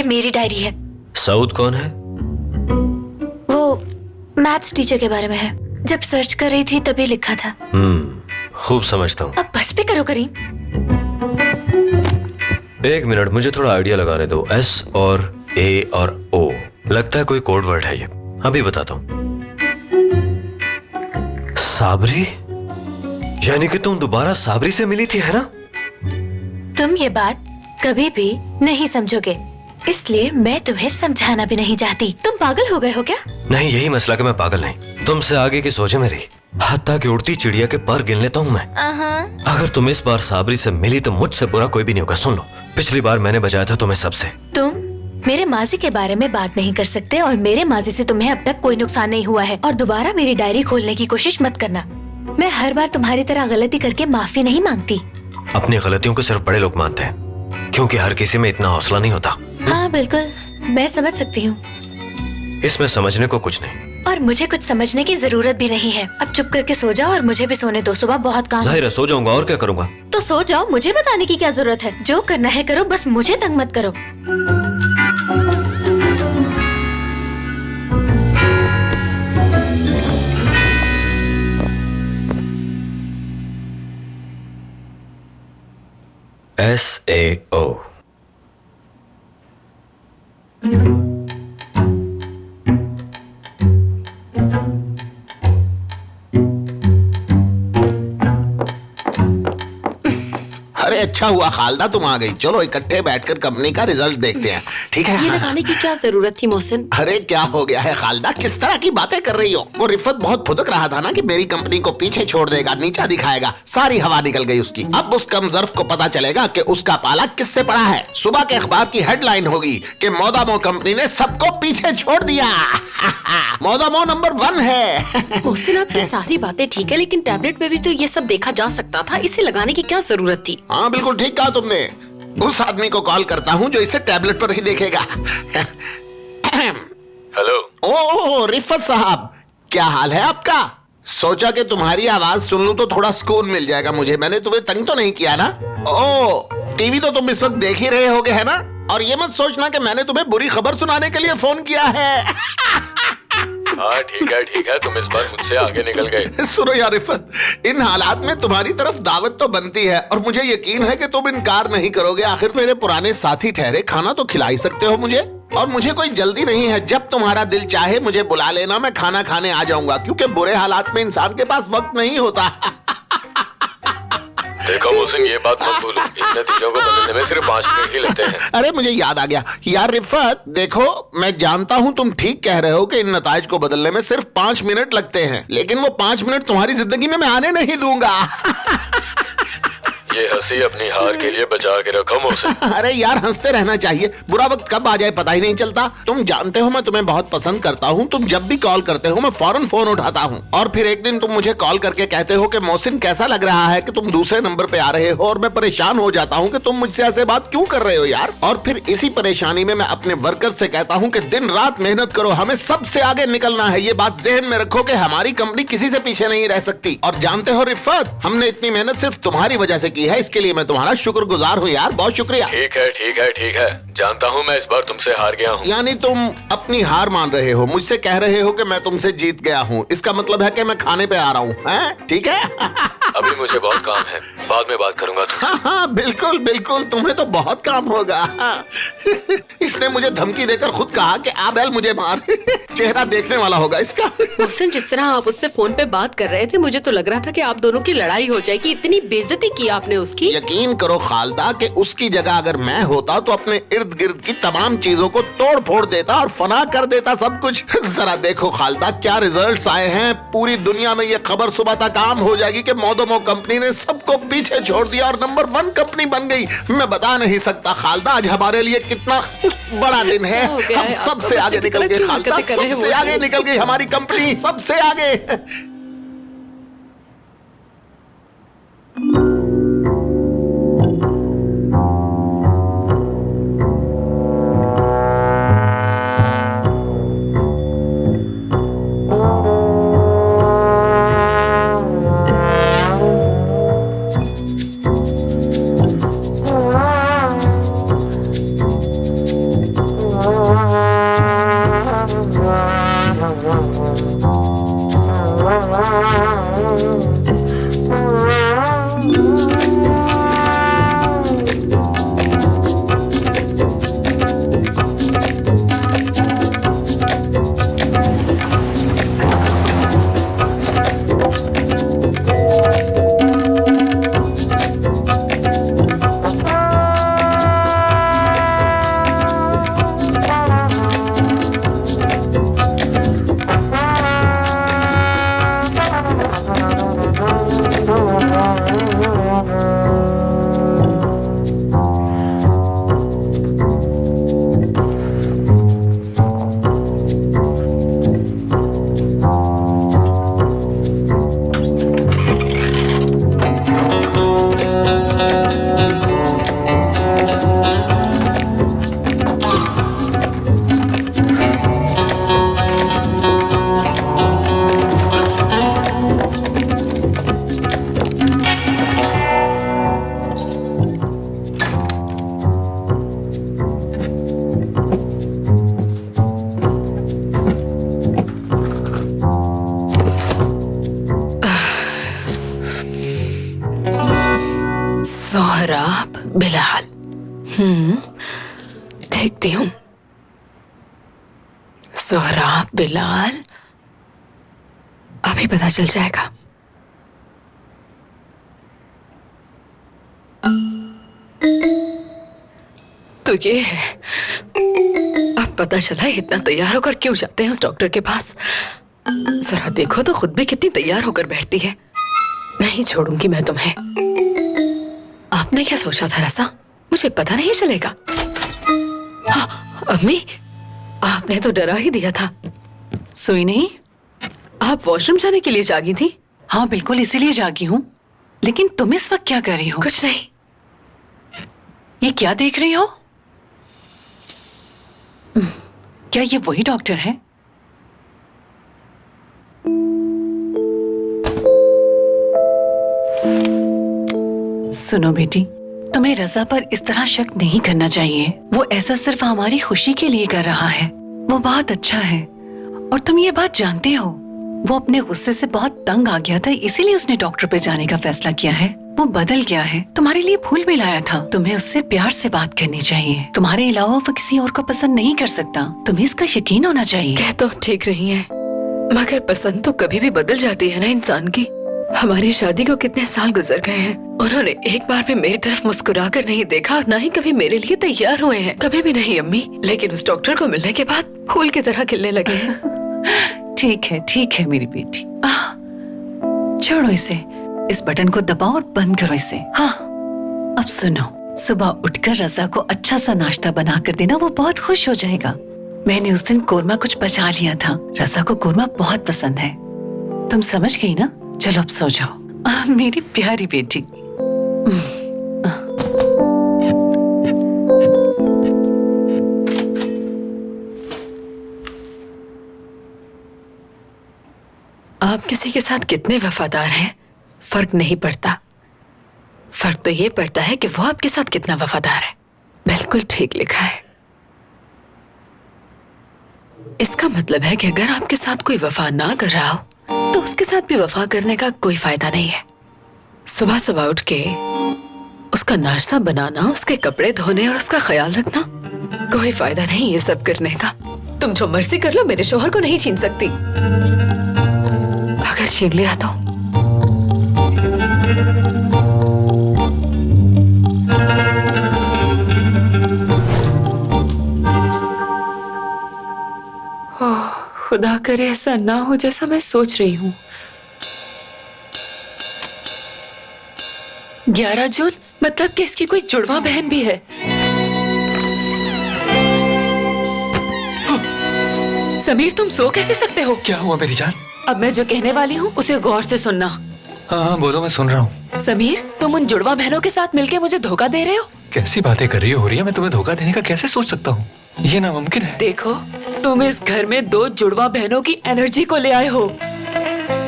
मेरी डायरी है। सऊद कौन है? वो मैथ्स टीचर के बारे में है। जब सर्च कर रही थी तभी लिखा था। खूब समझता हूँ। अब बस भी करो करीम। एक मिनट, मुझे थोड़ा आइडिया लगाने दो। S और A और O, लगता है कोई कोड वर्ड है ये। अभी बताता हूँ। साबरी, यानी कि तुम दोबारा साबरी से मिली थी, है ना? तुम ये बात कभी भी नहीं समझोगे, इसलिए मैं तुम्हें समझाना भी नहीं चाहती। तुम पागल हो गए हो क्या? नहीं, यही मसला कि मैं पागल नहीं। तुमसे आगे की सोचे मेरी, हत्ता कि उड़ती चिड़िया के पर गिन लेता हूँ मैं। अगर तुम इस बार साबरी से मिली तो मुझसे बुरा कोई भी नहीं होगा। सुन लो, पिछली बार मैंने बचाया था तुम्हें सबसे। तुम मेरे माजी के बारे में बात नहीं कर सकते और मेरे माजी से तुम्हें अब तक कोई नुकसान नहीं हुआ है। और दोबारा मेरी डायरी खोलने की कोशिश मत करना। मैं हर बार तुम्हारी तरह गलती करके माफी नहीं मांगती। अपनी गलतियों को सिर्फ बड़े लोग मानते हैं, क्योंकि हर किसी में इतना हौसला नहीं होता। हाँ बिल्कुल, मैं समझ सकती हूँ। इसमें समझने को कुछ नहीं। और मुझे कुछ समझने की जरूरत भी नहीं है। अब चुप करके सो जाओ और मुझे भी सोने दो, सुबह बहुत काम है। जाहिर है सो जाऊंगा, और क्या करूंगा? तो सो जाओ, मुझे बताने की क्या जरूरत है? जो करना है करो, बस मुझे तंग मत करो। SAO। अरे अच्छा हुआ खालदा तुम आ गई। चलो इकट्ठे बैठकर कंपनी का रिजल्ट देखते हैं, ठीक है? ये लगाने की क्या जरूरत थी मोहसिन? अरे क्या हो गया है खालदा, किस तरह की बातें कर रही हो? वो रिफत बहुत फुदक रहा था ना कि मेरी कंपनी को पीछे छोड़ देगा, नीचा दिखाएगा। सारी हवा निकल गई उसकी। अब उस कमजर्फ को पता चलेगा कि उसका पाला किससे पड़ा है। सुबह के अखबार की हेडलाइन होगी कि मोदामो कंपनी ने सबको पीछे छोड़ दिया। मोदामो नंबर 1 है। मोहसिन आपकी सारी बातें ठीक है, लेकिन टैबलेट में भी तो ये सब देखा जा सकता था। इसे लगाने की क्या जरूरत थी? हाँ बिल्कुल ठीक कहा तुमने। उस आदमी को कॉल करता हूँ जो इसे टैबलेट पर ही देखेगा। हेलो। ओह रिफत साहब, क्या हाल है आपका? सोचा कि तुम्हारी आवाज सुन लूं तो थोड़ा सुकून मिल जाएगा मुझे। मैंने तुम्हें तंग तो नहीं किया ना? ओह टीवी तो तुम इस वक्त देख ही रहे होगे, है ना? और ये मत सोचना कि मैंने तुम्हें बुरी खबर सुनाने के लिए फोन किया है। हाँ ठीक है, तुम इस बार मुझसे आगे निकल गए। सुनो यार रिफत, इन हालात में तुम्हारी तरफ दावत तो बनती है और मुझे यकीन है कि तुम इनकार नहीं करोगे। आखिर मेरे पुराने साथी ठहरे, खाना तो खिला ही सकते हो मुझे। और मुझे कोई जल्दी नहीं है, जब तुम्हारा दिल चाहे मुझे बुला लेना, मैं खाना खाने आ जाऊंगा। क्योंकि बुरे हालात में इंसान के पास वक्त नहीं होता। देखो मोहसिन, ये बात मत भूलो, इन नतीजों को बदलने में सिर्फ 5 मिनट ही लगते हैं। अरे मुझे याद आ गया यार रिफत, देखो मैं जानता हूँ तुम ठीक कह रहे हो कि इन नताइज को बदलने में सिर्फ 5 मिनट लगते हैं, लेकिन वो 5 मिनट तुम्हारी जिंदगी में मैं आने नहीं दूंगा। ये हंसी अपनी हार के लिए बचा के रखो मोहसिन। अरे यार हंसते रहना चाहिए, बुरा वक्त कब आ जाए पता ही नहीं चलता। तुम जानते हो मैं तुम्हें बहुत पसंद करता हूँ। तुम जब भी कॉल करते हो मैं फौरन फोन उठाता हूँ। और फिर एक दिन तुम मुझे कॉल करके कहते हो कि मोहसिन कैसा लग रहा है कि तुम दूसरे नंबर पे आ रहे हो, और मैं परेशान हो जाता हूँ कि तुम मुझसे ऐसे बात क्यों कर रहे हो यार। और फिर इसी परेशानी में मैं अपने वर्कर से कहता हूँ कि दिन रात मेहनत करो, हमें सबसे आगे निकलना है। ये बात जहन में रखो कि हमारी कंपनी किसी से पीछे नहीं रह सकती। और जानते हो रिफत, हमने इतनी मेहनत सिर्फ तुम्हारी वजह से की है, इसके लिए मैं तुम्हारा शुक्रगुजार हूँ यार, बहुत शुक्रिया। ठीक है, जानता हूँ मैं इस बार तुमसे हार गया हूँ। यानी तुम अपनी हार मान रहे हो, मुझसे कह रहे हो कि मैं तुमसे जीत गया हूँ। इसका मतलब है कि मैं खाने पे आ रहा हूँ, ठीक है? अभी मुझे बहुत काम है, बाद में बात करूंगा तुमसे। हाँ बिल्कुल बिल्कुल, तुम्हें तो बहुत काम होगा। इसने मुझे धमकी देकर खुद कहा कि आबेल मुझे मार। चेहरा देखने वाला होगा इसका। मोहसिन, जिस तरह आप उससे फोन पे बात कर रहे थे, मुझे तो लग रहा था कि आप दोनों की लड़ाई हो जाएगी। इतनी बेइज्जती की आपने उसकी। यकीन करो खालदा कि उसकी जगह अगर मैं होता तो अपने इर्द गिर्द की तमाम चीजों को तोड़ फोड़ देता और फना कर देता सब कुछ। जरा देखो खालदा क्या रिजल्ट्स आए हैं। पूरी दुनिया में ये खबर सुबह तक आम हो जाएगी कि मोदोमो कंपनी ने सबको पीछे छोड़ दिया और नंबर 1 कंपनी बन गई। मैं बता नहीं सकता खालदा, आज हमारे लिए कितना बड़ा दिन है। हम सबसे आगे निकल गए खालदा, सबसे आगे निकल गई हमारी कंपनी, सबसे आगे। बिलाल। देखती हूँ। सोहराब, बिलाल, अभी पता चल जाएगा। तो ये है, अब पता चला इतना तैयार होकर क्यों जाते हैं उस डॉक्टर के पास। जरा देखो तो खुद भी कितनी तैयार होकर बैठती है। नहीं छोड़ूंगी मैं तुम्हें। आपने क्या सोचा था रसा? मुझे पता नहीं चलेगा। हाँ, अम्मी, आपने तो डरा ही दिया था। सोई नहीं? आप वॉशरूम जाने के लिए जागी थी? हाँ बिल्कुल, इसीलिए जागी हूँ। लेकिन तुम इस वक्त क्या कर रही हो? कुछ नहीं। ये क्या देख रही हो? क्या ये वही डॉक्टर है? सुनो बेटी, तुम्हें रजा पर इस तरह शक नहीं करना चाहिए। वो ऐसा सिर्फ हमारी खुशी के लिए कर रहा है। वो बहुत अच्छा है और तुम ये बात जानते हो। वो अपने गुस्से से बहुत तंग आ गया था, इसीलिए उसने डॉक्टर पे जाने का फैसला किया है। वो बदल गया है, तुम्हारे लिए फूल भी लाया था। तुम्हें उससे प्यार से बात करनी चाहिए। तुम्हारे अलावा वो किसी और को पसंद नहीं कर सकता। तुम्हें इसका यकीन होना चाहिए। कह तो ठीक रही है, मगर पसंद तो कभी भी बदल जाती है ना इंसान की। हमारी शादी को कितने साल गुजर गए हैं, उन्होंने एक बार भी मेरी तरफ मुस्कुरा कर नहीं देखा और ना ही कभी मेरे लिए तैयार हुए हैं। कभी भी नहीं अम्मी, लेकिन उस डॉक्टर को मिलने के बाद फूल की तरह खिलने लगे हैं। ठीक है मेरी बेटी। छोड़ो इसे, इस बटन को दबाओ और बंद करो इसे। हाँ, अब सुनो, सुबह उठकर रजा को अच्छा सा नाश्ता बना कर देना, वो बहुत खुश हो जाएगा। मैंने उस दिन कोरमा कुछ बचा लिया था। रजा को कोरमा बहुत पसंद है। तुम समझ गई ना? चलो अब सो जाओ मेरी प्यारी बेटी। आप किसी के साथ कितने वफादार हैं फर्क नहीं पड़ता। फर्क तो ये पड़ता है कि वो आपके साथ कितना वफादार है। बिल्कुल ठीक लिखा है। इसका मतलब है कि अगर आपके साथ कोई वफा ना कर रहा हो तो उसके साथ भी वफा करने का कोई फायदा नहीं है। सुबह सुबह उठ के उसका नाश्ता बनाना, उसके कपड़े धोने और उसका ख्याल रखना, कोई फायदा नहीं ये सब करने का। तुम जो मर्जी कर लो, मेरे शोहर को नहीं छीन सकती। अगर छीन लिया तो खुदा करे ऐसा ना हो जैसा मैं सोच रही हूँ। 11 जून मतलब कि इसकी कोई जुड़वा बहन भी है। समीर, तुम सो कैसे सकते हो? क्या हुआ मेरी जान? अब मैं जो कहने वाली हूँ उसे गौर से सुनना। हाँ बोलो, मैं सुन रहा हूँ। समीर, तुम उन जुड़वा बहनों के साथ मिलके मुझे धोखा दे रहे हो। कैसी बातें कर रही हो रिया? मैं तुम्हें धोखा देने का कैसे सोच सकता हूँ? ये नामुमकिन है। देखो, तुम इस घर में 2 जुड़वा बहनों की एनर्जी को ले आए हो।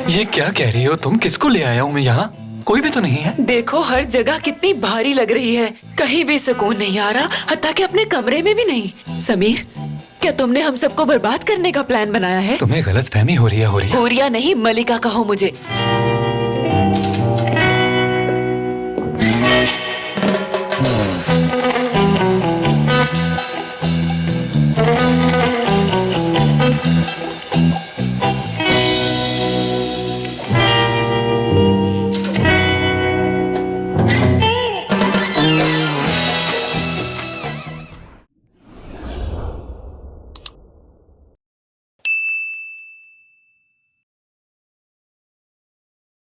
ये क्या कह रही हो तुम? किसको ले आया हूँ मैं यहाँ? कोई भी तो नहीं है। देखो, हर जगह कितनी भारी लग रही है। कहीं भी सुकून नहीं आ रहा, हत्ता कि अपने कमरे में भी नहीं। समीर, क्या तुमने हम सबको बर्बाद करने का प्लान बनाया है? तुम्हें गलतफहमी हो रही है। होरिया नहीं, मलिका कहो मुझे।